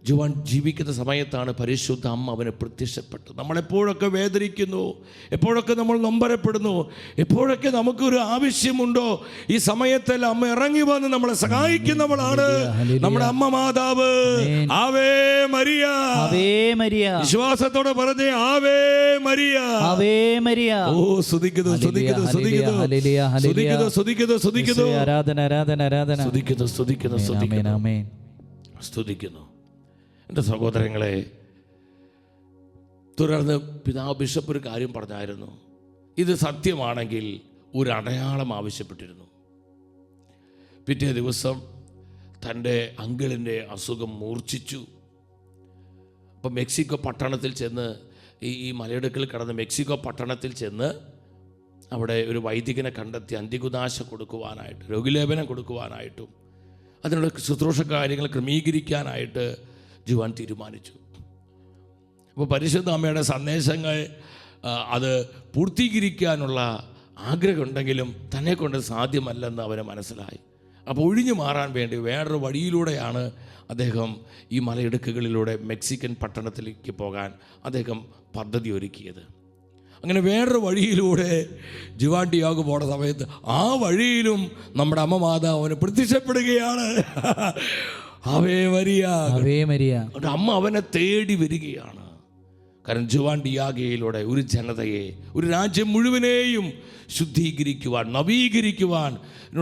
Speaker 1: ജുവാൻ ജീവിക്കുന്ന സമയത്താണ് പരിശുദ്ധ അമ്മ അവനെ പ്രത്യക്ഷപ്പെട്ടത്. നമ്മളെപ്പോഴൊക്കെ വേദനിക്കുന്നു, എപ്പോഴൊക്കെ നമ്മൾ നൊമ്പരപ്പെടുന്നു, എപ്പോഴൊക്കെ നമുക്കൊരു ആവശ്യമുണ്ടോ, ഈ സമയത്തെല്ലാം അമ്മ ഇറങ്ങി വന്ന് നമ്മളെ സഹായിക്കുന്നവളാണ് നമ്മുടെ അമ്മ മാതാവ്. Ave Maria, Ave Maria. വിശ്വാസത്തോടെ പറഞ്ഞേ, ആവേ മരിയ, ആവേ മരിയ. ഓ, സ്തുതിക്കുന്നു, സ്തുതിക്കുന്നു, സ്തുതിക്കുന്നു, സ്തുതിക്കുന്നു, സ്തുതിക്കുന്നു, സ്തുതിക്കുന്നു, ആരാധന, ആരാധന, ആരാധന, സ്തുതിക്കുന്നു, സ്തുതിക്കുന്നു, സ്തുതിക്കുന്നു, സ്തുതിക്കുന്നു. എൻ്റെ സഹോദരങ്ങളെ, തുടർന്ന് പിതാവ് ബിഷപ്പ് ഒരു കാര്യം പറഞ്ഞായിരുന്നു. ഇത് സത്യമാണെങ്കിൽ ഒരു അടയാളം ആവശ്യപ്പെട്ടിരുന്നു. പിറ്റേ ദിവസം തൻ്റെ അങ്കിളിൻ്റെ അസുഖം മൂർച്ഛിച്ചു. അപ്പം മെക്സിക്കോ പട്ടണത്തിൽ ചെന്ന്, ഈ മലയിടുക്കിൽ കടന്ന് മെക്സിക്കോ പട്ടണത്തിൽ ചെന്ന് അവിടെ ഒരു വൈദികനെ കണ്ടെത്തി അന്ത്യകുദാശ കൊടുക്കുവാനായിട്ട്, രോഗിലേപനം കൊടുക്കുവാനായിട്ടും അതിനുള്ള ശുശ്രൂഷ കാര്യങ്ങൾ ക്രമീകരിക്കാനായിട്ട് ജുവാൻ തീരുമാനിച്ചു. അപ്പോൾ പരിശുദ്ധ അമ്മയുടെ സന്ദേശങ്ങൾ അത് പൂർത്തീകരിക്കാനുള്ള ആഗ്രഹമുണ്ടെങ്കിലും തന്നെ കൊണ്ട് സാധ്യമല്ലെന്ന് അവന് മനസ്സിലായി. അപ്പോൾ ഒഴിഞ്ഞു മാറാൻ വേണ്ടി വേറൊരു വഴിയിലൂടെയാണ് അദ്ദേഹം ഈ മലയിടുക്കുകളിലൂടെ മെക്സിക്കൻ പട്ടണത്തിലേക്ക് പോകാൻ അദ്ദേഹം പദ്ധതി ഒരുക്കിയത്. അങ്ങനെ വേറൊരു വഴിയിലൂടെ ജുവാൻ ഡിയാഗോ പോണ സമയത്ത് ആ വഴിയിലും നമ്മുടെ അമ്മ മാതാവ് അവന് പ്രത്യക്ഷപ്പെടുകയാണ്. Ave Maria, Ave Maria. അമ്മ അവനെ തേടി വരികയാണ്. കാരണം ജുവാൻ ഡിയാഗോയിലൂടെ ഒരു ജനതയെ, ഒരു രാജ്യം മുഴുവനെയും ശുദ്ധീകരിക്കുവാൻ, നവീകരിക്കുവാൻ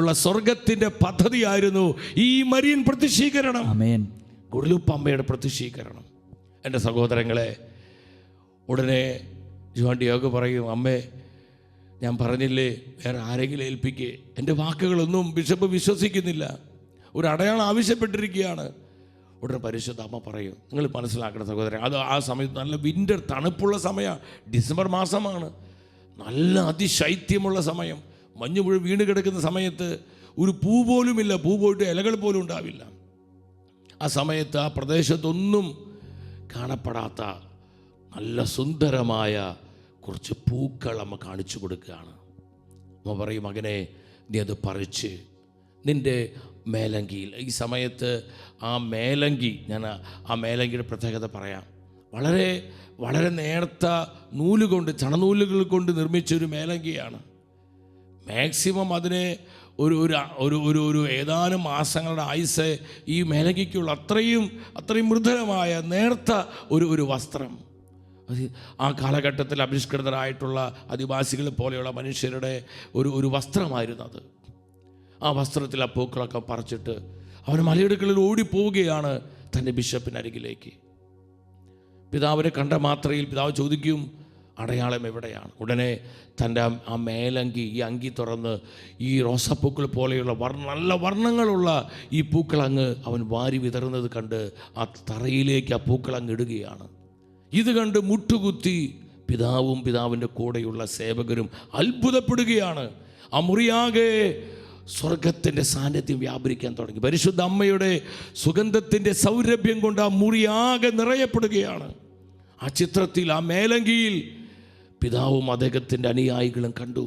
Speaker 1: ഉള്ള സ്വർഗത്തിൻ്റെ പദ്ധതിയായിരുന്നു ഈ മരിയൻ പ്രത്യക്ഷീകരണം, ഗുഡലുപ്പ അമ്മയുടെ പ്രത്യക്ഷീകരണം. എൻ്റെ സഹോദരങ്ങളെ, ഉടനെ ജുവാൻ ഡിയാഗോ പറയും, അമ്മേ, ഞാൻ പറഞ്ഞില്ലേ വേറെ ആരെങ്കിലും ഏൽപ്പിക്കേ. എൻ്റെ വാക്കുകളൊന്നും ബിഷപ്പ് വിശ്വസിക്കുന്നില്ല, ഒരു അടയാളം ആവശ്യപ്പെട്ടിരിക്കുകയാണ്. ഉടനെ പരിശുദ്ധ അമ്മ പറയും, നിങ്ങൾ മനസ്സിലാക്കണം സഹോദരൻ, അത് ആ സമയത്ത് നല്ല വിൻ്റർ, തണുപ്പുള്ള സമയമാണ്, ഡിസംബർ മാസമാണ്, നല്ല അതിശൈത്യമുള്ള സമയം, മഞ്ഞ് മുഴുവൻ വീണ് കിടക്കുന്ന സമയത്ത് ഒരു പൂ പോലുമില്ല, പൂ പോയിട്ട് ഇലകൾ പോലും ഉണ്ടാവില്ല. ആ സമയത്ത് ആ പ്രദേശത്തൊന്നും കാണപ്പെടാത്ത നല്ല സുന്ദരമായ കുറച്ച് പൂക്കൾ അമ്മ കാണിച്ചു കൊടുക്കുകയാണ്. അമ്മ പറയും, മകനെ, നീ അത് പറിച്ച് നിൻ്റെ മേലങ്കിയിൽ, ഈ സമയത്ത് ആ മേലങ്കി, ഞാൻ ആ മേലങ്കിയുടെ പ്രത്യേകത പറയാം. വളരെ വളരെ നേർത്ത നൂലുകൊണ്ട്, ചണനൂലുകൾ കൊണ്ട് നിർമ്മിച്ചൊരു മേലങ്കിയാണ്. മാക്സിമം അതിനെ ഒരു ഒരു ഒരു ഒരു ഏതാനും മാസങ്ങളുടെ ആയുസ് ഈ മേലങ്കിക്കുള്ള അത്രയും മൃദുലമായ നേർത്ത ഒരു വസ്ത്രം. ആ കാലഘട്ടത്തിൽ അഭിഷ്കൃതരായിട്ടുള്ള ആദിവാസികളെ പോലെയുള്ള മനുഷ്യരുടെ ഒരു വസ്ത്രമായിരുന്നു അത്. ആ വസ്ത്രത്തിൽ ആ പൂക്കളൊക്കെ പറിച്ചിട്ട് അവൻ മലയിടുകളിൽ ഓടിപ്പോവുകയാണ് തൻ്റെ ബിഷപ്പിനരികിലേക്ക്. പിതാവിനെ കണ്ട മാത്രയിൽ പിതാവ് ചോദിക്കും, അടയാളം എവിടെയാണ്? ഉടനെ തൻ്റെ ആ മേലങ്കി, ഈ അങ്കി തുറന്ന് ഈ റോസാപ്പൂക്കൾ പോലെയുള്ള നല്ല വർണ്ണങ്ങളുള്ള ഈ പൂക്കൾ അങ്ങ് അവൻ വാരി വിതറുന്നത് കണ്ട് ആ തറയിലേക്ക് ആ പൂക്കൾ അങ്ങ് ഇടുകയാണ്. ഇത് കണ്ട് മുട്ടുകുത്തി പിതാവും പിതാവിൻ്റെ കൂടെയുള്ള സേവകരും അത്ഭുതപ്പെടുകയാണ്. ആ മുറിയാകെ സ്വർഗത്തിൻ്റെ സാന്നിധ്യം വ്യാപരിക്കാൻ തുടങ്ങി. പരിശുദ്ധ അമ്മയുടെ സുഗന്ധത്തിൻ്റെ സൗരഭ്യം കൊണ്ട് ആ മുറിയാകെ നിറയപ്പെടുകയാണ്. ആ ചിത്രത്തിൽ, ആ മേലങ്കിയിൽ പിതാവും അദ്ദേഹത്തിൻ്റെ അനുയായികളും കണ്ടു,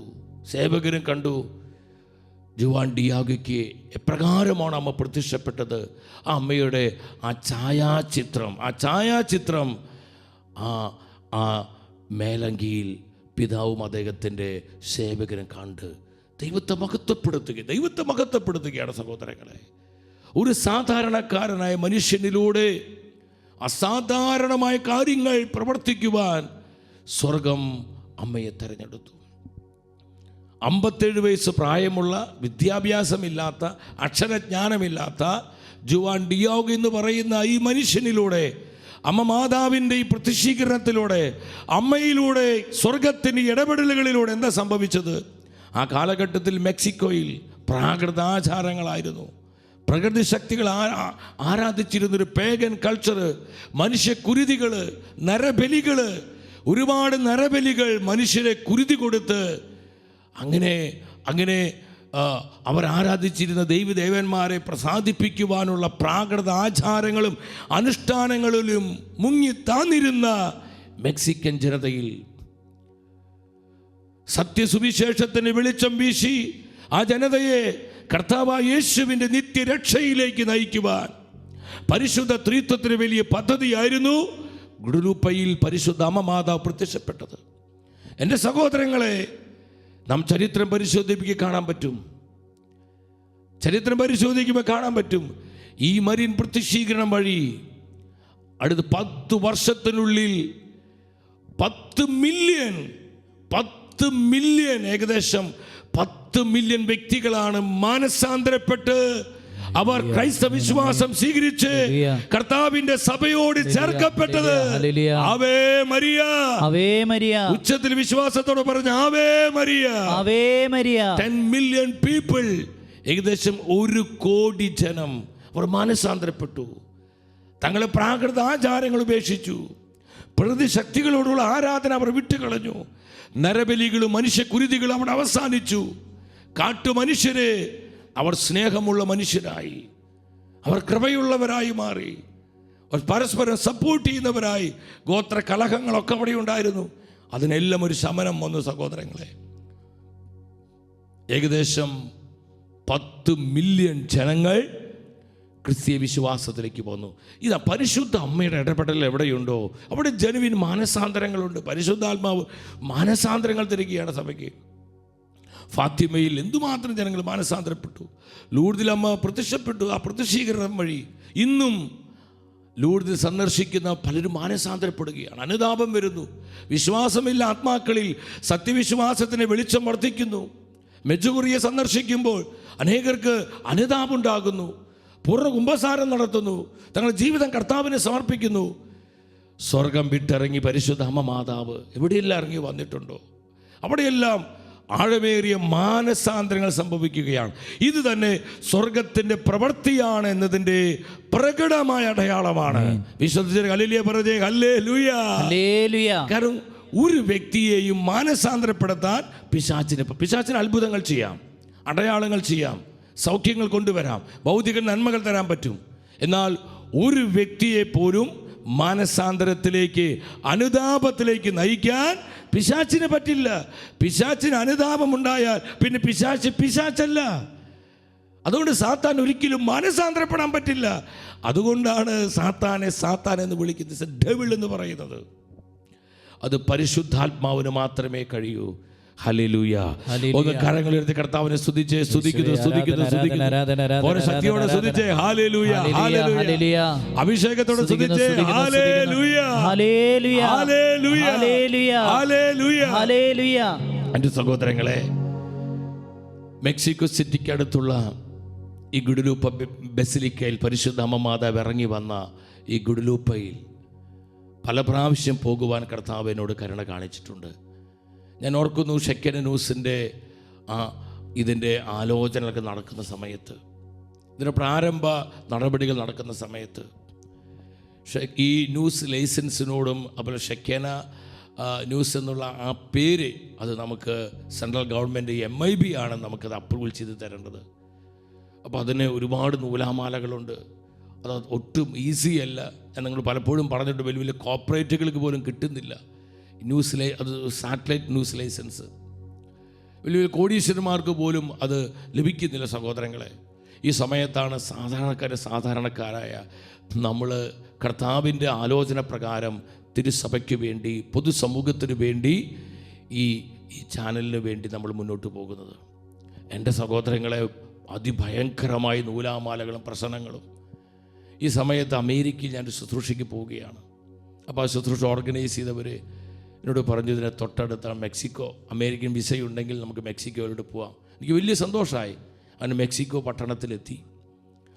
Speaker 1: സേവകരും കണ്ടു. ജുവാൻ ഡിയാഗോയ്ക്ക് എപ്രകാരമാണ് അമ്മ പ്രത്യക്ഷപ്പെട്ടത്? ആ അമ്മയുടെ ആ ഛായാചിത്രം ആ മേലങ്കിയിൽ പിതാവും അദ്ദേഹത്തിൻ്റെ സേവകരും കണ്ട് ദൈവത്തെ മഹത്വപ്പെടുത്തുകയാണ്. സഹോദരങ്ങളെ, ഒരു സാധാരണക്കാരനായ മനുഷ്യനിലൂടെ അസാധാരണമായ കാര്യങ്ങൾ പ്രവർത്തിക്കുവാൻ സ്വർഗം അമ്മയെ തിരഞ്ഞെടുത്തു. 57 വയസ്സ് പ്രായമുള്ള, വിദ്യാഭ്യാസമില്ലാത്ത, അക്ഷരജ്ഞാനമില്ലാത്ത ജുവാൻ ഡിയാഗോ എന്ന് പറയുന്ന ഈ മനുഷ്യനിലൂടെ, അമ്മ മാതാവിൻ്റെ ഈ പ്രത്യക്ഷീകരണത്തിലൂടെ, അമ്മയിലൂടെ, സ്വർഗത്തിൻ്റെ ഇടപെടലുകളിലൂടെ എന്താ സംഭവിച്ചത്? ആ കാലഘട്ടത്തിൽ മെക്സിക്കോയിൽ പ്രാകൃതാചാരങ്ങളായിരുന്നു. പ്രകൃതി ശക്തികൾ ആരാധിച്ചിരുന്നൊരു പേഗൻ കൾച്ചർ, മനുഷ്യക്കുരുതികൾ, നരബലികൾ, ഒരുപാട് നരബലികൾ മനുഷ്യരെ കുരുതി കൊടുത്ത് അങ്ങനെ അവർ ആരാധിച്ചിരുന്ന ദേവന്മാരെ പ്രസാദിപ്പിക്കുവാനുള്ള പ്രാകൃത ആചാരങ്ങളും അനുഷ്ഠാനങ്ങളിലും മുങ്ങിത്താന്നിരുന്ന മെക്സിക്കൻ ജനതയിൽ സത്യസുവിശേഷത്തിന് വെളിച്ചം വീശി ആ ജനതയെ കർത്താവായ യേശുവിൻ്റെ നിത്യരക്ഷയിലേക്ക് നയിക്കുവാൻ പരിശുദ്ധ ത്രിത്വത്തിന് വലിയ പദ്ധതിയായിരുന്നു ഗുഡലുപ്പയിൽ പരിശുദ്ധ അമ്മ മാതാവ് പ്രത്യക്ഷപ്പെട്ടത്. എൻ്റെ സഹോദരങ്ങളെ, നാം ചരിത്രം പരിശോധിപ്പിക്കുക കാണാൻ പറ്റും. ഈ മരിയൻ പ്രത്യക്ഷീകരണം വഴി അടുത്ത 10 വർഷത്തിനുള്ളിൽ 10 മില്യൺ ഏകദേശം 10 മില്യൺ വ്യക്തികളാണ് മാനസാന്തരപ്പെട്ട് അവർ ക്രൈസ്തവ വിശ്വാസം സ്വീകരിച്ച് കർത്താവിന്റെ സഭയോട് ചേർക്കപ്പെട്ടത്. ആവേ മരിയ, ആവേ മരിയ, ഉച്ചത്തിൽ വിശ്വാസത്തോടെ പറഞ്ഞ Ave Maria, Ave Maria. 10 million people, ഏകദേശം 1 കോടി ജനം അവർ മാനസാന്തരപ്പെട്ടു. തങ്ങളെ പ്രാകൃത ആചാരങ്ങൾ ഉപേക്ഷിച്ചു. പ്രകൃതി ശക്തികളോടുള്ള ആരാധന അവർ വിട്ടുകളഞ്ഞു. നരബലികളും മനുഷ്യക്കുരുതികളും അവിടെ അവസാനിച്ചു. കാട്ടുമനുഷ്യരെ അവർ സ്നേഹമുള്ള മനുഷ്യരായി, അവർ കൃപയുള്ളവരായി മാറി, അവർ പരസ്പരം സപ്പോർട്ട് ചെയ്യുന്നവരായി. ഗോത്ര കലഹങ്ങളൊക്കെ അവിടെ ഉണ്ടായിരുന്നു. അതിനെല്ലാം ഒരു ശമനം വന്നു. സഹോദരങ്ങളെ, ഏകദേശം 10 മില്യൺ ജനങ്ങൾ ക്രിസ്തീയ വിശ്വാസത്തിലേക്ക് പോന്നു. ഇതാ പരിശുദ്ധ അമ്മയുടെ ഇടപെടൽ എവിടെയുണ്ടോ അവിടെ ജനുവിൻ മാനസാന്തരങ്ങളുണ്ട്. പരിശുദ്ധാത്മാവ് മാനസാന്തരങ്ങൾ തരികയാണ് സഭയ്ക്ക്. ഫാത്തിമയിൽ എന്തുമാത്രം ജനങ്ങൾ മാനസാന്തരപ്പെട്ടു. ലൂർദിൽ അമ്മ പ്രത്യക്ഷപ്പെട്ടു. ആ പ്രത്യക്ഷീകരണം വഴി ഇന്നും ലൂർദിൽ സന്ദർശിക്കുന്ന പലരും മാനസാന്തരപ്പെടുകയാണ്. അനുതാപം വരുന്നു. വിശ്വാസമില്ല ആത്മാക്കളിൽ സത്യവിശ്വാസത്തിന് വെളിച്ചം വർദ്ധിക്കുന്നു. മെജുകുറിയെ സന്ദർശിക്കുമ്പോൾ അനേകർക്ക് അനുതാപമുണ്ടാകുന്നു. പൂർണ്ണ കുംഭസാരം നടത്തുന്നു. തങ്ങളുടെ ജീവിതം കർത്താവിനെ സമർപ്പിക്കുന്നു. സ്വർഗം വിട്ടിറങ്ങി പരിശുദ്ധ അമ്മ മാതാവ് എവിടെയെല്ലാം ഇറങ്ങി വന്നിട്ടുണ്ടോ അവിടെയെല്ലാം ആഴമേറിയ മാനസാന്തരങ്ങൾ സംഭവിക്കുകയാണ്. ഇത് തന്നെ സ്വർഗത്തിന്റെ പ്രവൃത്തിയാണ് എന്നതിൻ്റെ പ്രകടമായ അടയാളമാണ്. വിശ്വസിച്ച ഹല്ലേലൂയ പറഞ്ഞേ, ഹല്ലേലൂയ, ഹല്ലേലൂയ. കാരണം ഒരു വ്യക്തിയെയും മാനസാന്തരപ്പെടുത്താൻ പിശാചിന് അത്ഭുതങ്ങൾ ചെയ്യാം, അടയാളങ്ങൾ ചെയ്യാം, സൗഖ്യങ്ങൾ കൊണ്ടുവരാം, ഭൗതിക നന്മകൾ തരാൻ പറ്റും. എന്നാൽ ഒരു വ്യക്തിയെ പോലും മാനസാന്തരത്തിലേക്ക്, അനുതാപത്തിലേക്ക് നയിക്കാൻ പിശാചിന് പറ്റില്ല. പിശാചിന് അനുതാപമുണ്ടായാൽ പിന്നെ പിശാചല്ല. അതുകൊണ്ട് സാത്താൻ ഒരിക്കലും മാനസാന്തരപ്പെടാൻ പറ്റില്ല. അതുകൊണ്ടാണ് സാത്താനെ സാത്താൻ എന്ന് വിളിക്കുന്നത്, ഡെവിൾ എന്ന് പറയുന്നത്. അത് പരിശുദ്ധാത്മാവിന് മാത്രമേ കഴിയൂ. ഹല്ലേലൂയ. ഒന്ന് കരങ്ങൾ ഉയർത്തി കർത്താവിനെ സ്തുതിച്ച് സ്തുതിക്കുന്നു. ശക്തിയോടെ സ്തുതിച്ച് ഹല്ലേലൂയ, ഹല്ലേലൂയ. അഭിഷേകത്തോടെ സ്തുതിച്ച് ഹല്ലേലൂയ, ഹല്ലേലൂയ, ഹല്ലേലൂയ, ഹല്ലേലൂയ. എൻ്റെ സഹോദരങ്ങളെ, മെക്സിക്കോ സിറ്റിക്ക് അടുത്തുള്ള ഈ ഗുഡലൂപ്പ ബസിലിക്കയിൽ പരിശുദ്ധ അമ്മ മാതാവ് ഇറങ്ങി വന്ന ഈ ഗുഡലൂപ്പയിൽ പല പ്രാവശ്യം പോകുവാൻ കർത്താവ് എന്നോട് കരുണ കാണിച്ചിട്ടുണ്ട്. ഞാൻ ഓർക്കുന്നു, ഷെക്കന ന്യൂസിൻ്റെ ഇതിൻ്റെ ആലോചനകളൊക്കെ നടക്കുന്ന സമയത്ത്, ഇതിൻ്റെ പ്രാരംഭ നടപടികൾ നടക്കുന്ന സമയത്ത് ഈ ന്യൂസ് ലൈസൻസിനോടും അതുപോലെ ഷെക്കന ന്യൂസ് എന്നുള്ള ആ പേര് അത് നമുക്ക് സെൻട്രൽ ഗവൺമെൻറ് MIB ആണ് നമുക്കത് അപ്രൂവൽ ചെയ്ത് തരേണ്ടത്. അപ്പോൾ അതിന് ഒരുപാട് നൂലാമാലകളുണ്ട്. അത് ഒട്ടും ഈസി അല്ല. ഞാൻ നിങ്ങൾ പലപ്പോഴും പറഞ്ഞിട്ട് വലിയ വലിയ കോർപ്പറേറ്റുകൾക്ക് പോലും കിട്ടുന്നില്ല അത് സാറ്റലൈറ്റ് ന്യൂസ് ലൈസൻസ്. വലിയ വലിയ കോടീശ്വരന്മാർക്ക് പോലും അത് ലഭിക്കുന്നില്ല സഹോദരങ്ങളെ. ഈ സമയത്താണ് സാധാരണക്കാരായ നമ്മൾ കർത്താവിൻ്റെ ആലോചന പ്രകാരം തിരുസഭയ്ക്ക് വേണ്ടി, പൊതുസമൂഹത്തിന് വേണ്ടി, ഈ ചാനലിന് വേണ്ടി നമ്മൾ മുന്നോട്ട് പോകുന്നത്. എൻ്റെ സഹോദരങ്ങളെ, അതിഭയങ്കരമായ നൂലാമാലകളും പ്രശ്നങ്ങളും. ഈ സമയത്ത് അമേരിക്കയിൽ ഞാനൊരു ശുശ്രൂഷയ്ക്ക് പോവുകയാണ്. അപ്പോൾ ആ ശുശ്രൂഷ ഓർഗനൈസ് ചെയ്തവർ എന്നോട് പറഞ്ഞു, ഇതിനെ തൊട്ടടുത്താണ് മെക്സിക്കോ, അമേരിക്കൻ വിസയുണ്ടെങ്കിൽ നമുക്ക് മെക്സിക്കോയിലോട്ട് പോവാം. എനിക്ക് വലിയ സന്തോഷമായി. അങ്ങനെ മെക്സിക്കോ പട്ടണത്തിലെത്തി.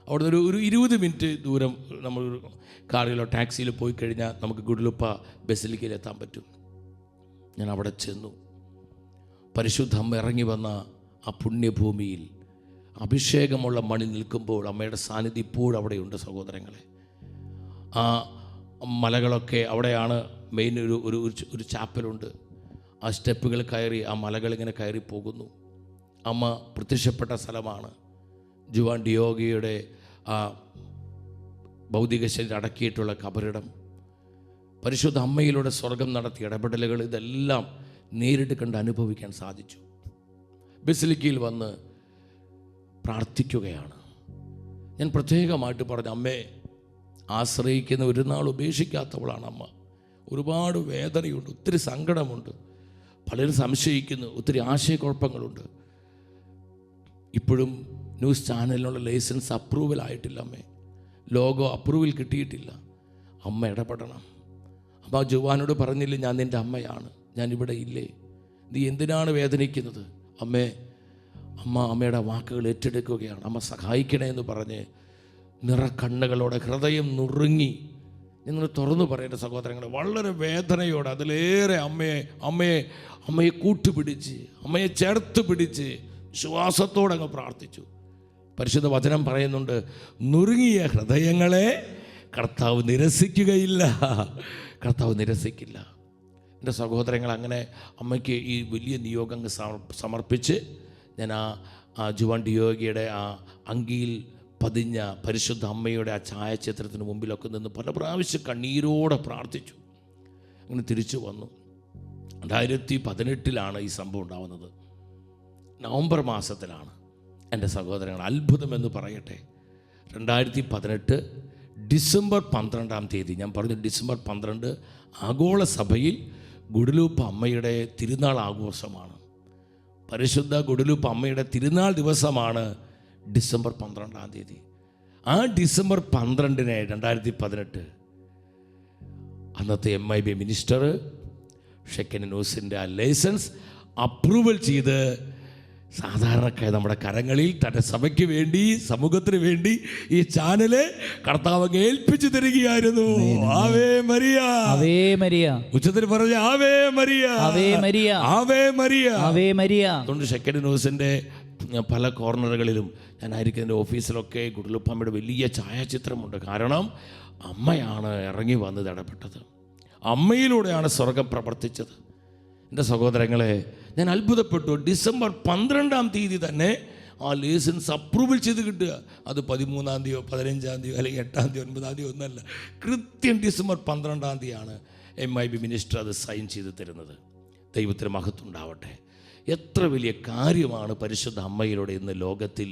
Speaker 1: അവിടുന്ന് ഒരു 20 മിനിറ്റ് ദൂരം നമ്മൾ കാറിലോ ടാക്സിയിലോ പോയി കഴിഞ്ഞാൽ നമുക്ക് ഗുഡലൂപ്പ ബസിലിക്കയിൽ എത്താൻ പറ്റും. ഞാൻ അവിടെ ചെന്നു. പരിശുദ്ധ അമ്മ ഇറങ്ങി വന്ന ആ പുണ്യഭൂമിയിൽ അഭിഷേകമുള്ള മണി നിൽക്കുമ്പോൾ അമ്മയുടെ സാന്നിധ്യം ഇപ്പോഴും അവിടെയുണ്ട് സഹോദരങ്ങളെ. ആ മലകളൊക്കെ അവിടെയാണ് മെയിൻ. ഒരു ചാപ്പലുണ്ട്. ആ സ്റ്റെപ്പുകൾ കയറി ആ മലകളിങ്ങനെ കയറി പോകുന്നു. അമ്മ പ്രത്യക്ഷപ്പെട്ട സ്ഥലമാണ്. ജുവാൻ ഡിയോഗയുടെ ആ ഭൗതിക ശരീരം അടക്കിയിട്ടുള്ള കബറിടം, പരിശുദ്ധ അമ്മയിലൂടെ സ്വർഗം നടത്തിയ ഇടപെടലുകൾ, ഇതെല്ലാം നേരിട്ട് കണ്ട് അനുഭവിക്കാൻ സാധിച്ചു. ബസിലിക്കയിൽ വന്ന് പ്രാർത്ഥിക്കുകയാണ്. ഞാൻ പ്രത്യേകമായിട്ട് പറഞ്ഞു, അമ്മേ ആശ്രയിക്കുന്ന ഒരു നാൾ ഉപേക്ഷിക്കാത്തവളാണ് അമ്മ. ഒരുപാട് വേദനയുണ്ട്, ഒത്തിരി സങ്കടമുണ്ട്, പലരും സംശയിക്കുന്നു, ഒത്തിരി ആശയക്കുഴപ്പങ്ങളുണ്ട്. ഇപ്പോഴും ന്യൂസ് ചാനലിനുള്ള ലൈസൻസ് അപ്രൂവൽ ആയിട്ടില്ല അമ്മേ, ലോഗോ അപ്രൂവൽ കിട്ടിയിട്ടില്ല. അമ്മ ഇടപെടണം. അപ്പോൾ ജുവാനോട് പറഞ്ഞില്ലേ, ഞാൻ നിൻ്റെ അമ്മയാണ്, ഞാനിവിടെ ഇല്ലേ, നീ എന്തിനാണ് വേദനിക്കുന്നത്? അമ്മയുടെ വാക്കുകൾ ഏറ്റെടുക്കുകയാണ്. അമ്മ സഹായിക്കണേ എന്ന് പറഞ്ഞ് നിറക്കണ്ണുകളോടെ, ഹൃദയം നുറുങ്ങി, നിങ്ങൾ തുറന്നു പറയേണ്ട സഹോദരങ്ങളെ, വളരെ വേദനയോടെ, അതിലേറെ അമ്മയെ കൂട്ടുപിടിച്ച്, അമ്മയെ ചേർത്ത് പിടിച്ച് വിശ്വാസത്തോടെ അങ്ങ് പ്രാർത്ഥിച്ചു. പരിശുദ്ധ വചനം പറയുന്നുണ്ട്, നുറുങ്ങിയ ഹൃദയങ്ങളെ കർത്താവ് നിരസിക്കുകയില്ല, കർത്താവ് നിരസിക്കില്ല. എൻ്റെ സഹോദരങ്ങൾ, അങ്ങനെ അമ്മയ്ക്ക് ഈ വലിയ നിയോഗം സമർപ്പിച്ച് ഞാൻ ആ ജുവാൻ ഡിയോഗയുടെ ആ അങ്കിയിൽ പതിഞ്ഞ പരിശുദ്ധ അമ്മയുടെ ആ ഛായാചിത്രത്തിന് മുമ്പിലൊക്കെ നിന്ന് പല പ്രാവശ്യം കണ്ണീരോടെ പ്രാർത്ഥിച്ചു. അങ്ങനെ തിരിച്ചു വന്നു. 2018 ഈ സംഭവം ഉണ്ടാവുന്നത്. നവംബർ മാസത്തിലാണ്. എൻ്റെ സഹോദരങ്ങൾ, അത്ഭുതമെന്ന് പറയട്ടെ, 2018 ഡിസംബർ 12 ഞാൻ പറഞ്ഞു, ഡിസംബർ 12 ആഗോള സഭയിൽ ഗുഡലൂപ്പ അമ്മയുടെ തിരുനാൾ ആഘോഷമാണ്. പരിശുദ്ധ ഗുഡലൂപ്പ അമ്മയുടെ തിരുനാൾ ദിവസമാണ് ഡിസംബർ 12. ആ ഡിസംബർ 12 2018 അന്നത്തെ MIB മിനിസ്റ്റർ ഷെക്കന ന്യൂസിൻ്റെ ആ ലൈസൻസ് അപ്രൂവൽ ചെയ്ത് സാധാരണക്കായ നമ്മുടെ കരങ്ങളിൽ തൻ്റെ സഭയ്ക്ക് വേണ്ടി, സമൂഹത്തിന് വേണ്ടി ഈ ചാനല് കർത്താവ് ഏൽപ്പിച്ചു തരികയായിരുന്നു. ആവേ മരിയ, ആവേ മരിയ, ഉച്ചത്തിൽ പറഞ്ഞ Ave Maria, Ave Maria, Ave Maria, Ave Maria. അതുകൊണ്ട് ഷെക്കന ന്യൂസിൻ്റെ പല കോർണറുകളിലും ഞാനായിരിക്കും എൻ്റെ ഓഫീസിലൊക്കെ ഗുഡലൂപ്പമ്മയുടെ വലിയ ഛായാചിത്രമുണ്ട്. കാരണം അമ്മയാണ് ഇറങ്ങി വന്നത്, ഇടപെട്ടത്. അമ്മയിലൂടെയാണ് സ്വർഗം പ്രവർത്തിച്ചത്. എൻ്റെ സഹോദരങ്ങളെ, ഞാൻ അത്ഭുതപ്പെട്ടു. ഡിസംബർ 12 തന്നെ ആ ലൈസൻസ് അപ്രൂവൽ ചെയ്ത് കിട്ടുക. അത് 13 15 അല്ലെങ്കിൽ 8 9 ഒന്നല്ല, കൃത്യം ഡിസംബർ 12 MIB മിനിസ്റ്റർ അത് സൈൻ ചെയ്ത് തരുന്നത്. ദൈവത്തിന് മഹത്വം ഉണ്ടാവട്ടെ. എത്ര വലിയ കാര്യമാണ് പരിശുദ്ധ അമ്മയിലൂടെ ഇന്ന് ലോകത്തിൽ.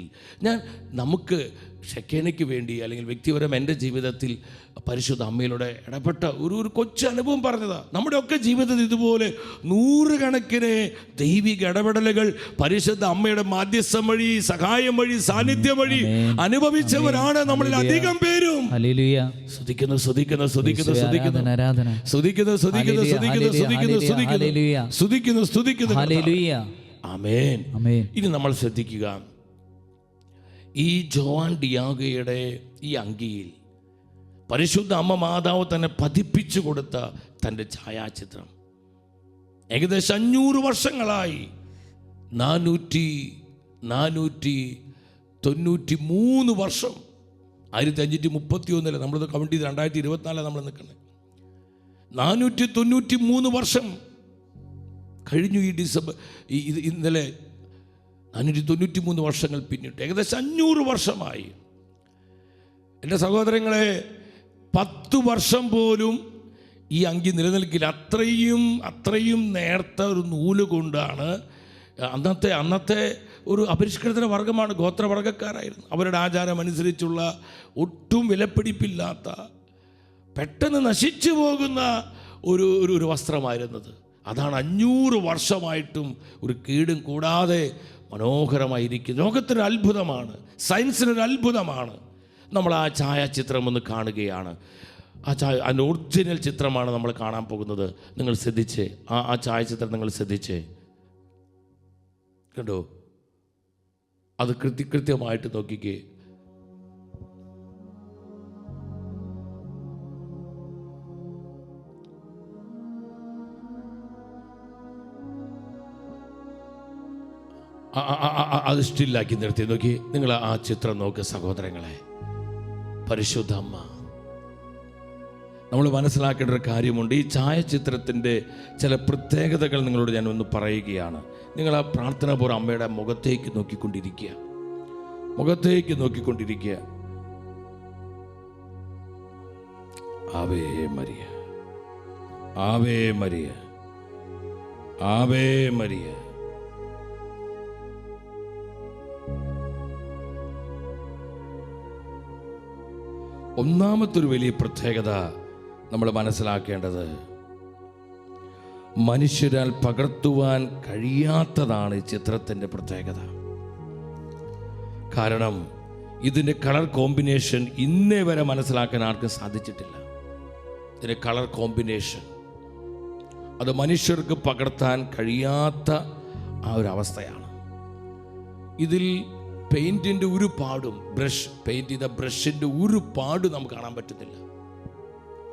Speaker 1: നമുക്ക് ഷെക്കേനയ്ക്ക് വേണ്ടി അല്ലെങ്കിൽ വ്യക്തിപരം എൻ്റെ ജീവിതത്തിൽ പരിശുദ്ധ അമ്മയിലൂടെ ഇടപെട്ട ഒരു കൊച്ചു അനുഭവം പറഞ്ഞതാണ്. നമ്മുടെയൊക്കെ ജീവിതത്തിൽ ഇതുപോലെ നൂറുകണക്കിന് ദൈവിക ഇടപെടലുകൾ പരിശുദ്ധ അമ്മയുടെ മാധ്യസ്ഥം വഴി, സഹായം വഴി, സാന്നിധ്യം വഴി അനുഭവിച്ചവരാണ് നമ്മളിൽ അധികം പേരും. സ്തുതിക്കുന്നു, സ്തുതിക്കുന്നു, സ്തുതിക്കുന്നു, സ്തുതിക്കുന്നു, സ്തുതിക്കുന്നു, സ്തുതിക്കുന്നു, സ്തുതിക്കുന്നു, സ്തുതിക്കുന്നു, സ്തുതിക്കുന്നു, സ്തുതിക്കുന്നു. ആമേൻ. ഇനി നമ്മൾ ശ്രദ്ധിക്കുക, ഈ ജോവാൻ ഡിയാഗോയുടെ ഈ അങ്കിയിൽ പരിശുദ്ധ അമ്മ മാതാവ് തന്നെ പതിപ്പിച്ചു കൊടുത്ത തൻ്റെ ഛായാചിത്രം ഏകദേശം 500 വർഷങ്ങളായി 493 വർഷം 1531 നമ്മളത് കൗണ്ട് ചെയ്ത് 2024 നമ്മൾ നിൽക്കുന്നത്. 493 വർഷം കഴിഞ്ഞു. ഈ ഡിസംബർ ഇന്നലെ 493 വർഷങ്ങൾ പിന്നിട്ട് ഏകദേശം 500 വർഷമായി. എൻ്റെ സഹോദരങ്ങളെ, 10 വർഷം പോലും ഈ അങ്കി നിലനിൽക്കില്ല. അത്രയും നേർത്ത ഒരു നൂല് കൊണ്ടാണ്. അന്നത്തെ ഒരു അപരിഷ്കൃത വർഗമാണ്, ഗോത്രവർഗക്കാരായിരുന്നു. അവരുടെ ആചാരം അനുസരിച്ചുള്ള ഒട്ടും വിലപിടിപ്പില്ലാത്ത, പെട്ടെന്ന് നശിച്ചു പോകുന്ന ഒരു വസ്ത്രമായിരുന്നത്. അതാണ് 500 വർഷമായിട്ടും ഒരു കേടും കൂടാതെ മനോഹരമായിരിക്കും. ലോകത്തിനൊരു അത്ഭുതമാണ്, സയൻസിനൊരു അത്ഭുതമാണ്. നമ്മൾ ആ ഛായാചിത്രം ഒന്ന് കാണുകയാണ്. അതിൻ്റെ ഒറിജിനൽ ചിത്രമാണ് നമ്മൾ കാണാൻ പോകുന്നത്. നിങ്ങൾ ശ്രദ്ധിച്ചേ, ആ ഛായാചിത്രം നിങ്ങൾ ശ്രദ്ധിച്ചേ, കണ്ടോ? അത് കൃത്യമായിട്ട് നോക്കിക്കേ. അത് സ്റ്റില്ലാക്കി നിർത്തി നോക്കി. നിങ്ങൾ ആ ചിത്രം നോക്ക് സഹോദരങ്ങളെ. പരിശുദ്ധ അമ്മ. നമ്മൾ മനസ്സിലാക്കേണ്ട ഒരു കാര്യമുണ്ട്. ഈ ഛായാചിത്രത്തിൻ്റെ ചില പ്രത്യേകതകൾ നിങ്ങളോട് ഞാൻ ഒന്ന് പറയുകയാണ്. നിങ്ങൾ ആ പ്രാർത്ഥനാപൂർവ്വം അമ്മയുടെ മുഖത്തേക്ക് നോക്കിക്കൊണ്ടിരിക്കുക. Ave Maria, Ave Maria, Ave Maria. ഒന്നാമത്തെ ഒരു വലിയ പ്രത്യേകത നമ്മൾ മനസ്സിലാക്കേണ്ടത്, മനുഷ്യരാൽ പകർത്തുവാൻ കഴിയാത്തതാണ് ഈ ചിത്രത്തിൻ്റെ പ്രത്യേകത. കാരണം ഇതിൻ്റെ കളർ കോമ്പിനേഷൻ ഇന്നേ വരെ മനസ്സിലാക്കാൻ ആർക്കും സാധിച്ചിട്ടില്ല. ഇതിൻ്റെ കളർ കോമ്പിനേഷൻ അത് മനുഷ്യർക്ക് പകർത്താൻ കഴിയാത്ത ആ ഒരു അവസ്ഥയാണ്. ഇതിൽ പെയിൻറ്റിൻ്റെ ഒരു പാടും, പെയിൻറ്റ് ചെയ്ത ബ്രഷിൻ്റെ ഒരു പാടും നമുക്ക് കാണാൻ പറ്റുന്നില്ല.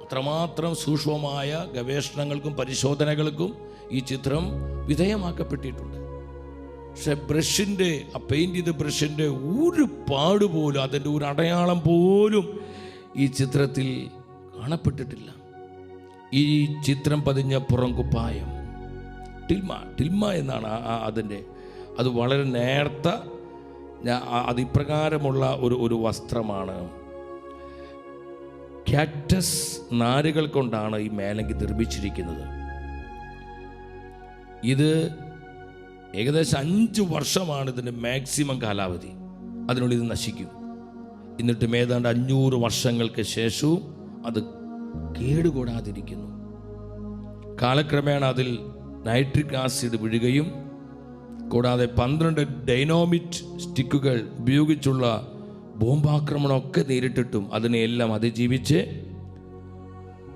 Speaker 1: അത്രമാത്രം സൂക്ഷ്മമായ ഗവേഷണങ്ങൾക്കും പരിശോധനകൾക്കും ഈ ചിത്രം വിധേയമാക്കപ്പെട്ടിട്ടുണ്ട്. പക്ഷെ ആ പെയിൻറ്റ് ചെയ്ത ബ്രഷിൻ്റെ ഒരു പാടുപോലും, അതിൻ്റെ ഒരു അടയാളം പോലും ഈ ചിത്രത്തിൽ കാണപ്പെട്ടിട്ടില്ല. ഈ ചിത്രം പതിഞ്ഞ പുറംകുപ്പായം ടിൽമ എന്നാണ് അത് വളരെ നേർത്ത, അതിപ്രകാരമുള്ള ഒരു വസ്ത്രമാണ്. കാക്ടസ് നാരുകൾ കൊണ്ടാണ് ഈ മേലങ്കി നിർമ്മിച്ചിരിക്കുന്നത്. ഇത് ഏകദേശം 5 വർഷമാണ് ഇതിൻ്റെ മാക്സിമം കാലാവധി. അതിനുള്ളിൽ ഇത് നശിക്കും. എന്നിട്ടും ഏതാണ്ട് 500 വർഷങ്ങൾക്ക് ശേഷവും അത് കേടുകൂടാതിരിക്കുന്നു. കാലക്രമേണ അതിൽ നൈട്രിക് ആസിഡ് വീഴുകയും കൂടാതെ 12 ഡൈനാമിറ്റ് സ്റ്റിക്കുകൾ ഉപയോഗിച്ചുള്ള ബോംബാക്രമണമൊക്കെ നേരിട്ടിട്ടും അതിനെയെല്ലാം അതിജീവിച്ച്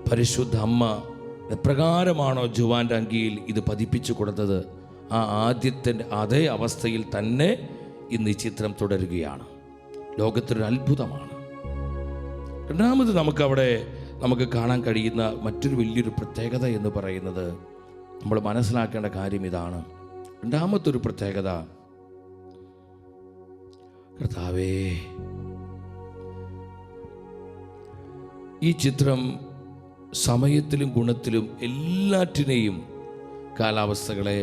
Speaker 1: പരിശുദ്ധ അമ്മ എപ്രകാരമാണോ ജോവാൻ്റെ അങ്കിയിൽ ഇത് പതിപ്പിച്ചു കൊടുത്തത്, ആ ആദ്യത്തെ അതേ അവസ്ഥയിൽ തന്നെ ഇന്ന് ഈ ചിത്രം തുടരുകയാണ്. ലോകത്തിനൊരു അത്ഭുതമാണ്. രണ്ടാമത് നമുക്ക് കാണാൻ കഴിയുന്ന മറ്റൊരു വലിയൊരു പ്രത്യേകത എന്ന് പറയുന്നത്, നമ്മൾ മനസ്സിലാക്കേണ്ട കാര്യം ഇതാണ്. രണ്ടാമത്തൊരു പ്രത്യേകത, കർത്താവേ, ഈ ചിത്രം സമയത്തിലും ഗുണത്തിലും എല്ലാറ്റിനെയും, കാലാവസ്ഥകളെ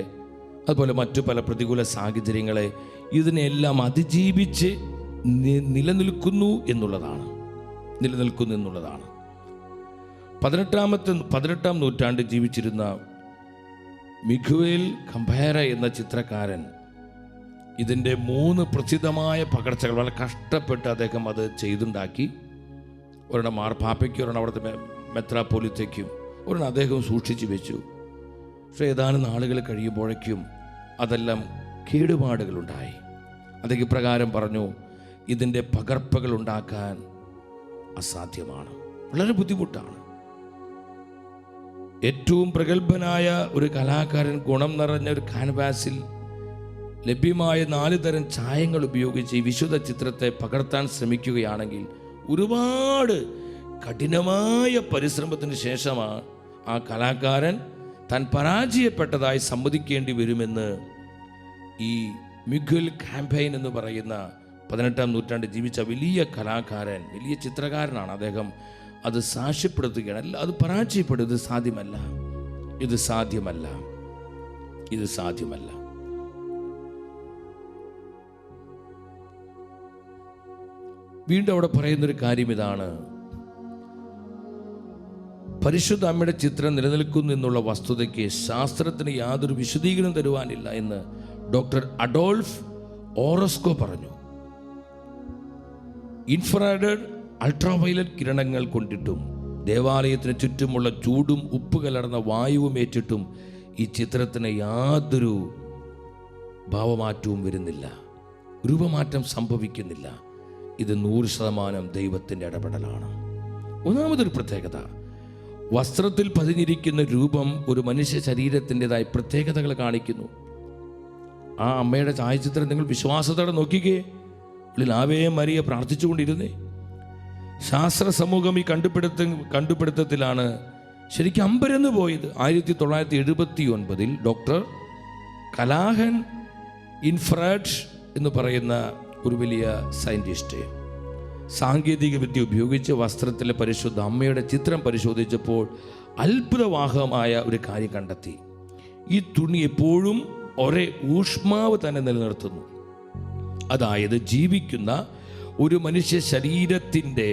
Speaker 1: അതുപോലെ മറ്റു പല പ്രതികൂല സാഹചര്യങ്ങളെ, ഇതിനെല്ലാം അതിജീവിച്ച് നിലനിൽക്കുന്നു എന്നുള്ളതാണ്. 18-ാം നൂറ്റാണ്ടിൽ ജീവിച്ചിരുന്ന മിഖുവേൽ കംബേര എന്ന ചിത്രകാരൻ ഇതിൻ്റെ 3 പ്രസിദ്ധമായ പകർച്ചകൾ വളരെ കഷ്ടപ്പെട്ട് അദ്ദേഹം അത് ചെയ്തുണ്ടാക്കി. ഒരെണ്ണം മാർപ്പാപ്പയ്ക്കും ഒരെണ്ണം അവിടുത്തെ മെത്രാപ്പൊലിത്തയ്ക്കും ഒരെണ്ണം അദ്ദേഹം സൂക്ഷിച്ചു വെച്ചു. പക്ഷേ ഏതാനും നാളുകൾ കഴിയുമ്പോഴേക്കും അതെല്ലാം കേടുപാടുകളുണ്ടായി. അദ്ദേഹം ഇപ്രകാരം പറഞ്ഞു, ഇതിൻ്റെ പകർപ്പുകൾ ഉണ്ടാക്കാൻ അസാധ്യമാണ്, വളരെ ബുദ്ധിമുട്ടാണ്. ഏറ്റവും പ്രഗത്ഭനായ ഒരു കലാകാരൻ ഗുണം നിറഞ്ഞ ഒരു ക്യാൻവാസിൽ ലഭ്യമായ 4 തരം ചായങ്ങൾ ഉപയോഗിച്ച് ഈ വിശുദ്ധ ചിത്രത്തെ പകർത്താൻ ശ്രമിക്കുകയാണെങ്കിൽ ഒരുപാട് കഠിനമായ പരിശ്രമത്തിന് ശേഷമാണ് ആ കലാകാരൻ താൻ പരാജയപ്പെട്ടതായി സമ്മതിക്കേണ്ടി വരുമെന്ന് ഈ മിഖുവേൽ കാമ്പൈൻ എന്ന് പറയുന്ന 18-ാം നൂറ്റാണ്ടിൽ ജീവിച്ച വലിയ കലാകാരൻ, വലിയ ചിത്രകാരനാണ്. അദ്ദേഹം അത് സാക്ഷ്യപ്പെടുത്തുകയാണ്. അല്ല, അത് പരാജയപ്പെടും. ഇത് സാധ്യമല്ല, ഇത് സാധ്യമല്ല, ഇത് സാധ്യമല്ല. വീണ്ടും അവിടെ പറയുന്നൊരു കാര്യം ഇതാണ്: പരിശുദ്ധ അമ്മയുടെ ചിത്രം നിലനിൽക്കുന്നു എന്നുള്ള വസ്തുതയ്ക്ക് ശാസ്ത്രത്തിന് യാതൊരു വിശദീകരണം തരുവാനില്ല എന്ന് ഡോക്ടർ അഡോൾഫ് ഓറസ്കോ പറഞ്ഞു. ഇൻഫ്രാറെഡ് അൾട്രാവയലറ്റ് കിരണങ്ങൾ കൊണ്ടിട്ടും ദേവാലയത്തിന് ചുറ്റുമുള്ള ചൂടും ഉപ്പ് കലർന്ന വായുവും ഏറ്റിട്ടും ഈ ചിത്രത്തിന് യാതൊരു ഭാവമാറ്റവും വരുന്നില്ല, രൂപമാറ്റം സംഭവിക്കുന്നില്ല. ഇത് 100% ദൈവത്തിൻ്റെ ഇടപെടലാണ്. ഒന്നാമതൊരു പ്രത്യേകത, വസ്ത്രത്തിൽ പതിഞ്ഞിരിക്കുന്ന രൂപം ഒരു മനുഷ്യ ശരീരത്തിൻ്റെതായ പ്രത്യേകതകൾ കാണിക്കുന്നു. ആ അമ്മയുടെ ഛായാചിത്രം നിങ്ങൾ വിശ്വാസത്തോടെ നോക്കിക്കേ. ഉള്ളിൽ ആവേ മരിയ പ്രാർത്ഥിച്ചുകൊണ്ടിരുന്നേ. ശാസ്ത്ര സമൂഹം ഈ കണ്ടുപിടുത്തത്തിലാണ് ശരിക്കും അമ്പരന്ന് പോയത്. 1979 ഡോക്ടർ കലാഹൻ ഇൻഫ്രാഡ് എന്ന് പറയുന്ന ഒരു വലിയ സയൻറ്റിസ്റ്റ് സാങ്കേതിക വിദ്യ ഉപയോഗിച്ച് വസ്ത്രത്തിലെ പരിശുദ്ധ അമ്മയുടെ ചിത്രം പരിശോധിച്ചപ്പോൾ അത്ഭുതവാഹമായ ഒരു കാര്യം കണ്ടെത്തി. ഈ തുണി എപ്പോഴും ഒരേ ഊഷ്മാവ് തന്നെ നിലനിർത്തുന്നു. അതായത് ജീവിക്കുന്ന ഒരു മനുഷ്യ ശരീരത്തിൻ്റെ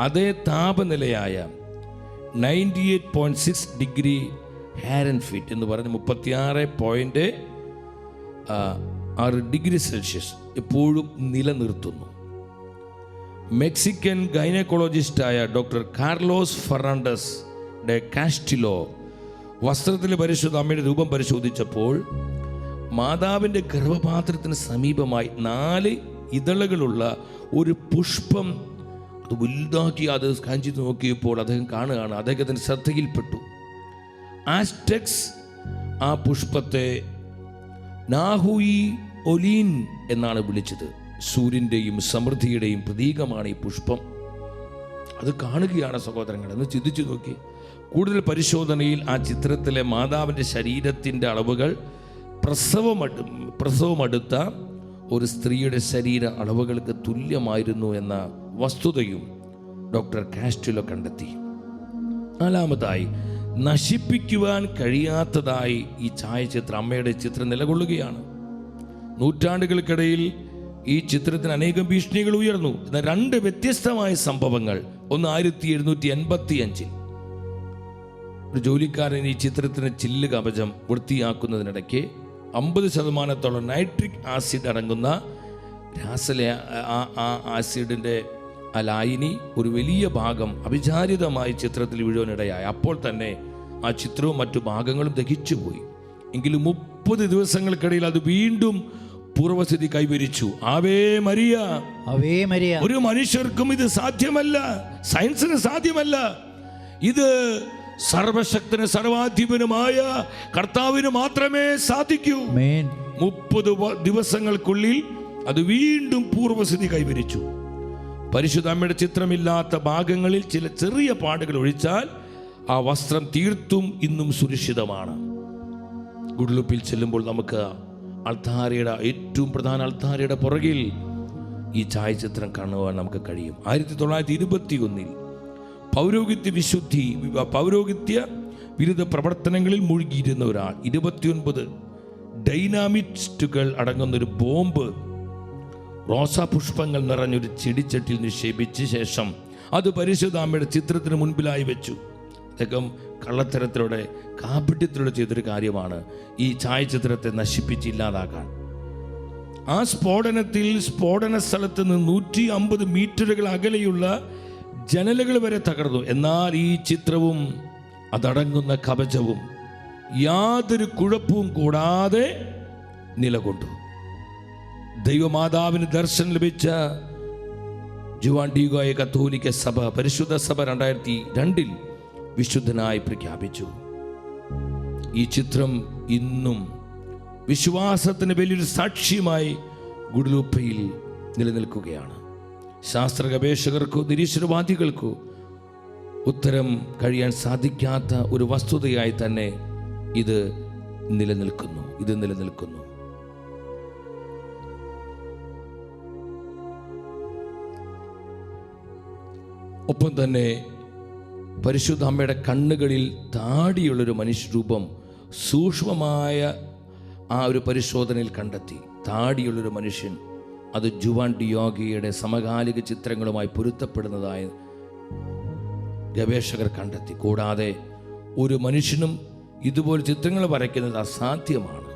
Speaker 1: അതേ താപനിലയായ 98.6 ഡിഗ്രി ഹാരൻഹീറ്റ് എന്ന് പറഞ്ഞ് 36.6 ഡിഗ്രി സെൽഷ്യസ് എപ്പോഴും നിലനിർത്തുന്നു. മെക്സിക്കൻ ഗൈനക്കോളജിസ്റ്റായ ഡോക്ടർ കാർലോസ് ഫെർണാണ്ടസ് ഡെ കാസ്റ്റിലോ വസ്ത്രത്തിലെ പരിശുദ്ധ അമ്മയുടെ രൂപം പരിശോധിച്ചപ്പോൾ മാതാവിൻ്റെ ഗർഭപാത്രത്തിന് സമീപമായി 4 ഇതളുകളുള്ള ഒരു പുഷ്പം അത് വലുതാക്കി അത് സ്കാൻ ചെയ്ത് നോക്കിയപ്പോൾ അദ്ദേഹം കാണുകയാണ്. അദ്ദേഹത്തിന് ശ്രദ്ധയിൽപ്പെട്ടു. ആസ്റ്റെക്സ് ആ പുഷ്പത്തെ നാഹുയി ഒലീൻ എന്നാണ് വിളിച്ചത്. സൂര്യൻ്റെയും സമൃദ്ധിയുടെയും പ്രതീകമാണ് ഈ പുഷ്പം. അത് കാണുകയാണ് സഹോദരങ്ങൾ. എന്ന് ചിന്തിച്ചു നോക്കി. കൂടുതൽ പരിശോധനയിൽ ആ ചിത്രത്തിലെ മാതാവിൻ്റെ ശരീരത്തിൻ്റെ അളവുകൾ പ്രസവമടുത്ത ഒരു സ്ത്രീയുടെ ശരീര അളവുകൾക്ക് തുല്യമായിരുന്നു എന്ന വസ്തുതയും ഡോക്ടർ കാസ്റ്റിലോ കണ്ടെത്തി. 4-മതായി, നശിപ്പിക്കുവാൻ കഴിയാത്തതായി ഈ ഛായാചിത്രം അമ്മയുടെ ചിത്രം നിലകൊള്ളുകയാണ്. നൂറ്റാണ്ടുകൾക്കിടയിൽ ഈ ചിത്രത്തിന് അനേകം ഭീഷണികൾ ഉയർന്നു. എന്നാൽ 2 വ്യത്യസ്തമായ സംഭവങ്ങൾ. ഒന്ന് 1785 ഒരു ജോലിക്കാരൻ ഈ ചിത്രത്തിന് ചില്ല് കവചം വൃത്തിയാക്കുന്നതിനിടയ്ക്ക് 50% നൈട്രിക് ആസിഡ് അടങ്ങുന്ന ആസിഡിൻ്റെ ആ ലായനി ഒരു വലിയ ഭാഗം അവിചാരിതമായി ചിത്രത്തിൽ വീഴുവാനിടയായി. അപ്പോൾ തന്നെ ആ ചിത്രവും മറ്റു ഭാഗങ്ങളും ദഹിച്ചുപോയി. എങ്കിലും 30 ദിവസങ്ങൾക്കിടയിൽ അത് വീണ്ടും പൂർവസ്ഥിതി കൈവരിച്ചു. Ave Maria, Ave Maria. ഒരു മനുഷ്യർക്കും ഇത് സാധ്യമല്ല, സയൻസിന് സാധ്യമല്ല. ഇത് സർവശക്തന് സർവാധിപനുമായ കർത്താവിന് മാത്രമേ സാധിക്കൂ. 30 ദിവസങ്ങൾക്കുള്ളിൽ അത് വീണ്ടും പൂർവസ്ഥിതി കൈവരിച്ചു. പരിശുദ്ധ അമ്മയുടെ ചിത്രമില്ലാത്ത ഭാഗങ്ങളിൽ ചില ചെറിയ പാടുകൾ ഒഴിച്ചാൽ ആ വസ്ത്രം തീർത്തും ഇന്നും സുരക്ഷിതമാണ്. ഗുഡ്ലുപ്പിൽ ചെല്ലുമ്പോൾ നമുക്ക് അൾത്താരയുടെ ഏറ്റവും പ്രധാന അൾത്താരയുടെ പുറകിൽ ഈ ഛായാചിത്രം കാണുവാൻ നമുക്ക് കഴിയും. 1921 പൗരോഹിത്യ വിരുദ്ധ പ്രവർത്തനങ്ങളിൽ മുഴുകിയിരുന്ന ഒരാൾ 29 ഡൈനാമിറ്റുകൾ അടങ്ങുന്നൊരു ബോംബ് റോസാപുഷ്പങ്ങൾ നിറഞ്ഞൊരു ചെടിച്ചട്ടിയിൽ നിക്ഷേപിച്ച ശേഷം അത് പരിശുദ്ധ അമ്മയുടെ ചിത്രത്തിന് മുൻപിലായി വെച്ചു. അദ്ദേഹം കള്ളത്തരത്തിലൂടെ കാപട്യത്തിലൂടെ ചെയ്തൊരു കാര്യമാണ് ഈ ഛായാചിത്രത്തെ നശിപ്പിച്ചില്ലാതാക്കാൻ. ആ സ്ഫോടനത്തിൽ സ്ഫോടന സ്ഥലത്ത് നിന്ന് 150 മീറ്ററുകൾ അകലെയുള്ള ജനലുകൾ വരെ തകർന്നു. എന്നാൽ ഈ ചിത്രവും അതടങ്ങുന്ന കവചവും യാതൊരു കുഴപ്പവും കൂടാതെ നിലകൊണ്ടു. ദൈവമാതാവിന് ദർശനം ലഭിച്ച ജുവാൻ ഡിഗോയെ കത്തോലിക്ക സഭ, പരിശുദ്ധ സഭ 2002 വിശുദ്ധനായി പ്രഖ്യാപിച്ചു. ഈ ചിത്രം ഇന്നും വിശ്വാസത്തിന് വലിയൊരു സാക്ഷ്യമായി ഗുഡലൂപ്പയിൽ നിലനിൽക്കുകയാണ്. ശാസ്ത്ര ഗവേഷകർക്കോ നിരീശ്വരവാദികൾക്കോ ഉത്തരം കഴിയാൻ സാധിക്കാത്ത ഒരു വസ്തുതയായി തന്നെ ഇത് നിലനിൽക്കുന്നു. ഒപ്പം തന്നെ പരിശുദ്ധ അമ്മയുടെ കണ്ണുകളിൽ താടിയുള്ളൊരു മനുഷ്യരൂപം സൂക്ഷ്മമായ ആ ഒരു പരിശോധനയിൽ കണ്ടെത്തി. താടിയുള്ളൊരു മനുഷ്യൻ, അത് ജുവാൻ ഡിയോഗയുടെ സമകാലിക ചിത്രങ്ങളുമായി പൊരുത്തപ്പെടുന്നതായി ഗവേഷകർ കണ്ടെത്തി. കൂടാതെ ഒരു മനുഷ്യനും ഇതുപോലെ ചിത്രങ്ങൾ വരയ്ക്കുന്നത് അസാധ്യമാണ്.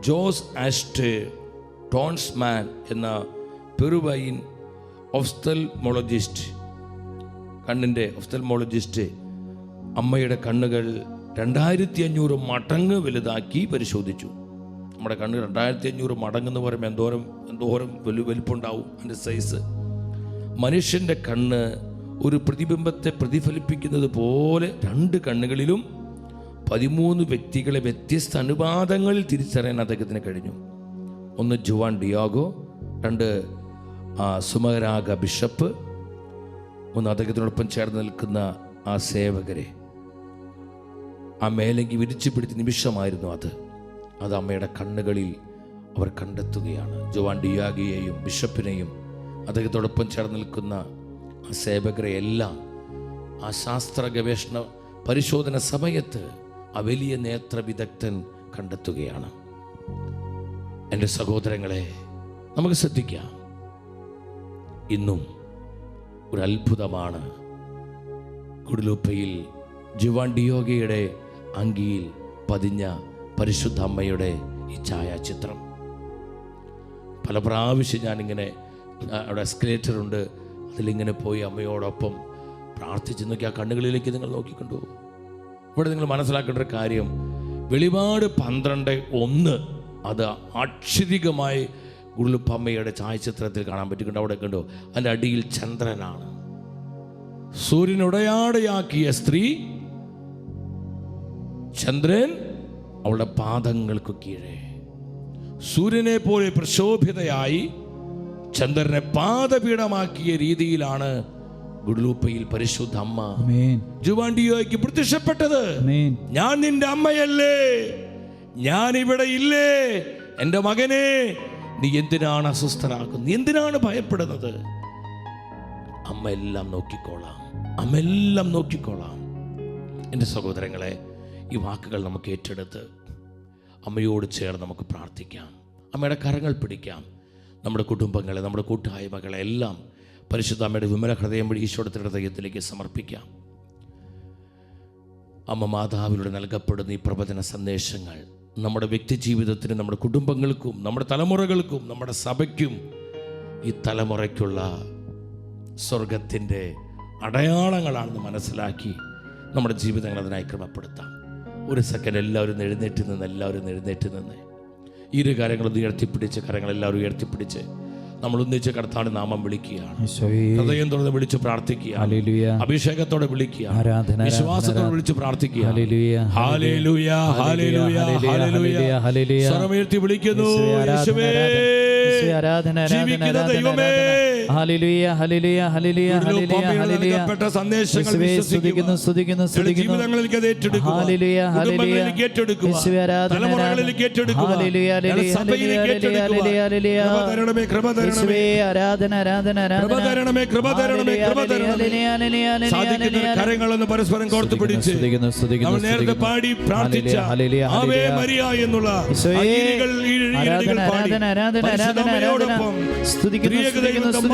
Speaker 1: ജോസ് ആസ്റ്റേ ടോൺസ്മാൻ എന്ന പെറുവൈൻ കണ്ണിൻ്റെ ഒഫ്തൽമോളജിസ്റ്റ് അമ്മയുടെ കണ്ണുകൾ 2500 മടങ്ങ് വലുതാക്കി പരിശോധിച്ചു. നമ്മുടെ കണ്ണ് 2500 മടങ്ങ് എന്ന് പറയുമ്പോൾ എന്തോരം വലിപ്പുണ്ടാവും അതിൻ്റെ സൈസ്. മനുഷ്യൻ്റെ കണ്ണ് ഒരു പ്രതിബിംബത്തെ പ്രതിഫലിപ്പിക്കുന്നത് പോലെ 2 കണ്ണുകളിലും 13 വ്യക്തികളെ വ്യത്യസ്ത അനുപാതങ്ങളിൽ തിരിച്ചറിയാൻ അദ്ദേഹത്തിന് കഴിഞ്ഞു. ഒന്ന് ജുവാൻ ഡിയാഗോ, 2 സുമരാഗ ബിഷപ്പ്, 3 അദ്ദേഹത്തിനോടൊപ്പം ചേർന്ന് നിൽക്കുന്ന ആ സേവകരെ. ആ മേലങ്കി വിരിച്ചു പിടിച്ച നിമിഷമായിരുന്നു അത് അമ്മയുടെ കണ്ണുകളിൽ അവർ കണ്ടെത്തുകയാണ്. ജുവാൻ ഡിയാഗിയെയും ബിഷപ്പിനെയും അദ്ദേഹത്തോടൊപ്പം ചേർന്ന് നിൽക്കുന്ന ആ സേവകരെ എല്ലാം ആ ശാസ്ത്ര ഗവേഷണ പരിശോധന സമയത്ത് ആ വലിയ നേത്ര വിദഗ്ധൻ കണ്ടെത്തുകയാണ്. എൻ്റെ സഹോദരങ്ങളെ, നമുക്ക് ശ്രദ്ധിക്കാം. ഇന്നും ഒരു അത്ഭുതമാണ് ഗുഡലൂപ്പയിൽ ജുവാൻ ഡിയോഗയുടെ അങ്കിയിൽ പതിഞ്ഞ പരിശുദ്ധ അമ്മയുടെ ഈ ഛായാചിത്രം. പല പ്രാവശ്യം ഞാനിങ്ങനെ അവിടെ എസ്കലേറ്റർ ഉണ്ട്, അതിലിങ്ങനെ പോയി അമ്മയോടൊപ്പം പ്രാർത്ഥിച്ച് നോക്കി. ആ കണ്ണുകളിലേക്ക് നിങ്ങൾ നോക്കിക്കൊണ്ടു. ഇവിടെ നിങ്ങൾ മനസ്സിലാക്കേണ്ട ഒരു കാര്യം, വെളിപാട് 12:1 അത് അക്ഷരികമായി ഗുഡലൂപ്പമ്മയുടെ ഛായാചിത്രത്തിൽ കാണാൻ പറ്റുന്നുണ്ട്. അവിടെ കണ്ടോ, അതിൻ്റെ അടിയിൽ ചന്ദ്രനാണ്. സൂര്യനുടയാടയാക്കിയ സ്ത്രീ, ചന്ദ്രൻ അവളുടെ പാദങ്ങൾക്ക് കീഴെ. സൂര്യനെ പോലെ പ്രശോഭിതയായി ചന്ദ്രനെ പാദപീഠമാക്കിയ രീതിയിലാണ് ഗുഡലൂപ്പയിൽ പരിശുദ്ധ അമ്മ ജുവാൻ ഡിയോഗയ്ക്ക് പ്രത്യക്ഷപ്പെട്ടത്. ഞാൻ നിന്റെ അമ്മയല്ലേ, ഞാൻ ഇവിടെ ഇല്ലേ, എൻ്റെ മകനെ നീ എന്തിനാണ് അസ്വസ്ഥനാക്കുന്നത്, നീ എന്തിനാണ് ഭയപ്പെടുന്നത്? അമ്മ എല്ലാം നോക്കിക്കോളാം. എൻ്റെ സഹോദരങ്ങളെ, ഈ വാക്കുകൾ നമുക്ക് ഏറ്റെടുത്ത് അമ്മയോട് ചേർന്ന് നമുക്ക് പ്രാർത്ഥിക്കാം. അമ്മയുടെ കരങ്ങൾ പിടിക്കാം. നമ്മുടെ കുടുംബങ്ങളെ, നമ്മുടെ കൂട്ടായ്മകളെ എല്ലാം പരിശുദ്ധ അമ്മയുടെ വിമല ഹൃദയം വഴി ഈശോയുടെ ഹൃദയത്തിലേക്ക് സമർപ്പിക്കാം. അമ്മ മാതാവിലൂടെ നൽകപ്പെടുന്ന ഈ പ്രവചന സന്ദേശങ്ങൾ നമ്മുടെ വ്യക്തി ജീവിതത്തിനും നമ്മുടെ കുടുംബങ്ങൾക്കും നമ്മുടെ തലമുറകൾക്കും നമ്മുടെ സഭയ്ക്കും ഈ തലമുറയ്ക്കുള്ള സ്വർഗത്തിൻ്റെ അടയാളങ്ങളാണെന്ന് മനസ്സിലാക്കി നമ്മുടെ ജീവിതങ്ങൾ അതിനായി ക്രമപ്പെടുത്താം. ഒരു സെക്കൻഡ് എല്ലാവരും എഴുന്നേറ്റ് നിന്ന് ഇരു കാര്യങ്ങളും ഉയർത്തിപ്പിടിച്ച്, കരങ്ങളെല്ലാവരും ഉയർത്തിപ്പിടിച്ച് നമ്മൾ ഒന്നിച്ച് കർത്താവിന്റെ നാമം വിളിക്കുകയാണ്. ഹൃദയം തുറന്ന് വിളിച്ച് പ്രാർത്ഥിക്കുക. അഭിഷേകത്തോടെ വിളിക്കുക. വിശ്വാസത്തോടെ വിളിച്ച് പ്രാർത്ഥിക്കുക. Hallelujah, hallelujah, hallelujah. സ്വരമുയർത്തി വിളിക്കുന്നു. യേശുവേ, ജീവിക്കുന്ന ദൈവമേ, ഹല്ലേലൂയ, ഹല്ലേലൂയ, ഹല്ലേലൂയ, ഹല്ലേലൂയ. സന്ദേശങ്ങൾ വിശ്വസിക്കുന്നു, ജീവിതങ്ങളിലേക്ക് അത് ഏറ്റെടുക്കുക. ഹല്ലേലൂയ, ഹല്ലേലൂയ, ഏറ്റെടുക്കുക. തലമുറകളിലേക്ക് ഏറ്റെടുക്കുക. ഹല്ലേലൂയ, ഹല്ലേലൂയ, സഭയിലേക്ക് ഏറ്റെടുക്കുക. ഹല്ലേലൂയ, കൃപ തരണമേ, ആരാധന, ആരാധന, ആരാധന. കൃപ തരണമേ. സാധിക്കുന്ന കരങ്ങളൊന്ന് പരസ്പരം കോർത്തു പിടിച്ച് നമ്മൾ നേരത്തെ പാടി പ്രാർത്ഥിച്ച ആവേ മരിയ എന്നുള്ള പാടി പരിശുദ്ധ അമ്മയോടൊപ്പം സ്തുതിക്കുന്നു.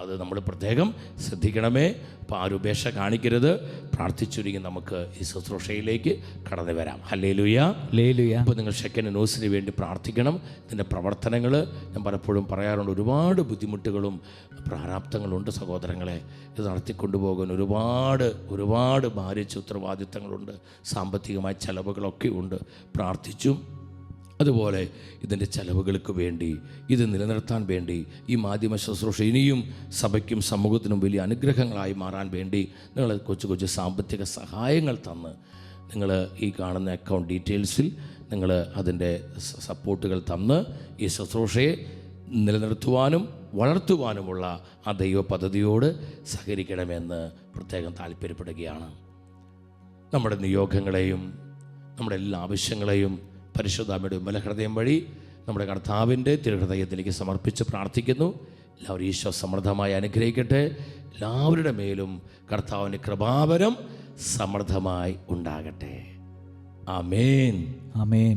Speaker 1: അത് നമ്മൾ പ്രത്യേകം ശ്രദ്ധിക്കണമേ. അപ്പോൾ ആരും ഉപേക്ഷ കാണിക്കരുത്. പ്രാർത്ഥിച്ചൊരുങ്ങി നമുക്ക് ഈ ശുശ്രൂഷയിലേക്ക് കടന്നു വരാം. ഹല്ലേലൂയ. അപ്പോൾ നിങ്ങൾ ഷെക്കൻ ന്യൂസിന് വേണ്ടി പ്രാർത്ഥിക്കണം. ഇതിൻ്റെ പ്രവർത്തനങ്ങൾ ഞാൻ പലപ്പോഴും പറയാറുണ്ട്, ഒരുപാട് ബുദ്ധിമുട്ടുകളും പ്രാരാബ്ദങ്ങളുണ്ട് സഹോദരങ്ങളെ. ഇത് നടത്തിക്കൊണ്ടുപോകാൻ ഒരുപാട് ഭാരിച്ച ഉത്തരവാദിത്തങ്ങളുണ്ട്, സാമ്പത്തികമായ ചെലവുകളൊക്കെ ഉണ്ട്. പ്രാർത്ഥിച്ചും അതുപോലെ ഇതിൻ്റെ ചെലവുകൾക്ക് വേണ്ടി, ഇത് നിലനിർത്താൻ വേണ്ടി, ഈ മാധ്യമ ശുശ്രൂഷ ഇനിയും സഭയ്ക്കും സമൂഹത്തിനും വലിയ അനുഗ്രഹങ്ങളായി മാറാൻ വേണ്ടി നിങ്ങൾ കൊച്ചു കൊച്ചു സാമ്പത്തിക സഹായങ്ങൾ തന്ന് നിങ്ങൾ ഈ കാണുന്ന അക്കൗണ്ട് ഡീറ്റെയിൽസിൽ നിങ്ങൾ അതിൻ്റെ സപ്പോർട്ടുകൾ തന്ന് ഈ ശുശ്രൂഷയെ നിലനിർത്തുവാനും വളർത്തുവാനുമുള്ള ആ ദൈവ പദ്ധതിയോട് സഹകരിക്കണമെന്ന് പ്രത്യേകം താല്പര്യപ്പെടുകയാണ്. നമ്മുടെ നിയോഗങ്ങളെയും നമ്മുടെ എല്ലാ ആവശ്യങ്ങളെയും പരിശുദ്ധാമ്മയുടെ വിമലഹൃദയം വഴി നമ്മുടെ കർത്താവിൻ്റെ തിരുഹൃദയത്തിലേക്ക് സമർപ്പിച്ച് പ്രാർത്ഥിക്കുന്നു. എല്ലാവരും ഈശോ സമൃദ്ധമായി അനുഗ്രഹിക്കട്ടെ. എല്ലാവരുടെ മേലും കർത്താവിൻ്റെ കൃപാവരം സമൃദ്ധമായി ഉണ്ടാകട്ടെ. ആമേൻ.
Speaker 2: ആമേൻ.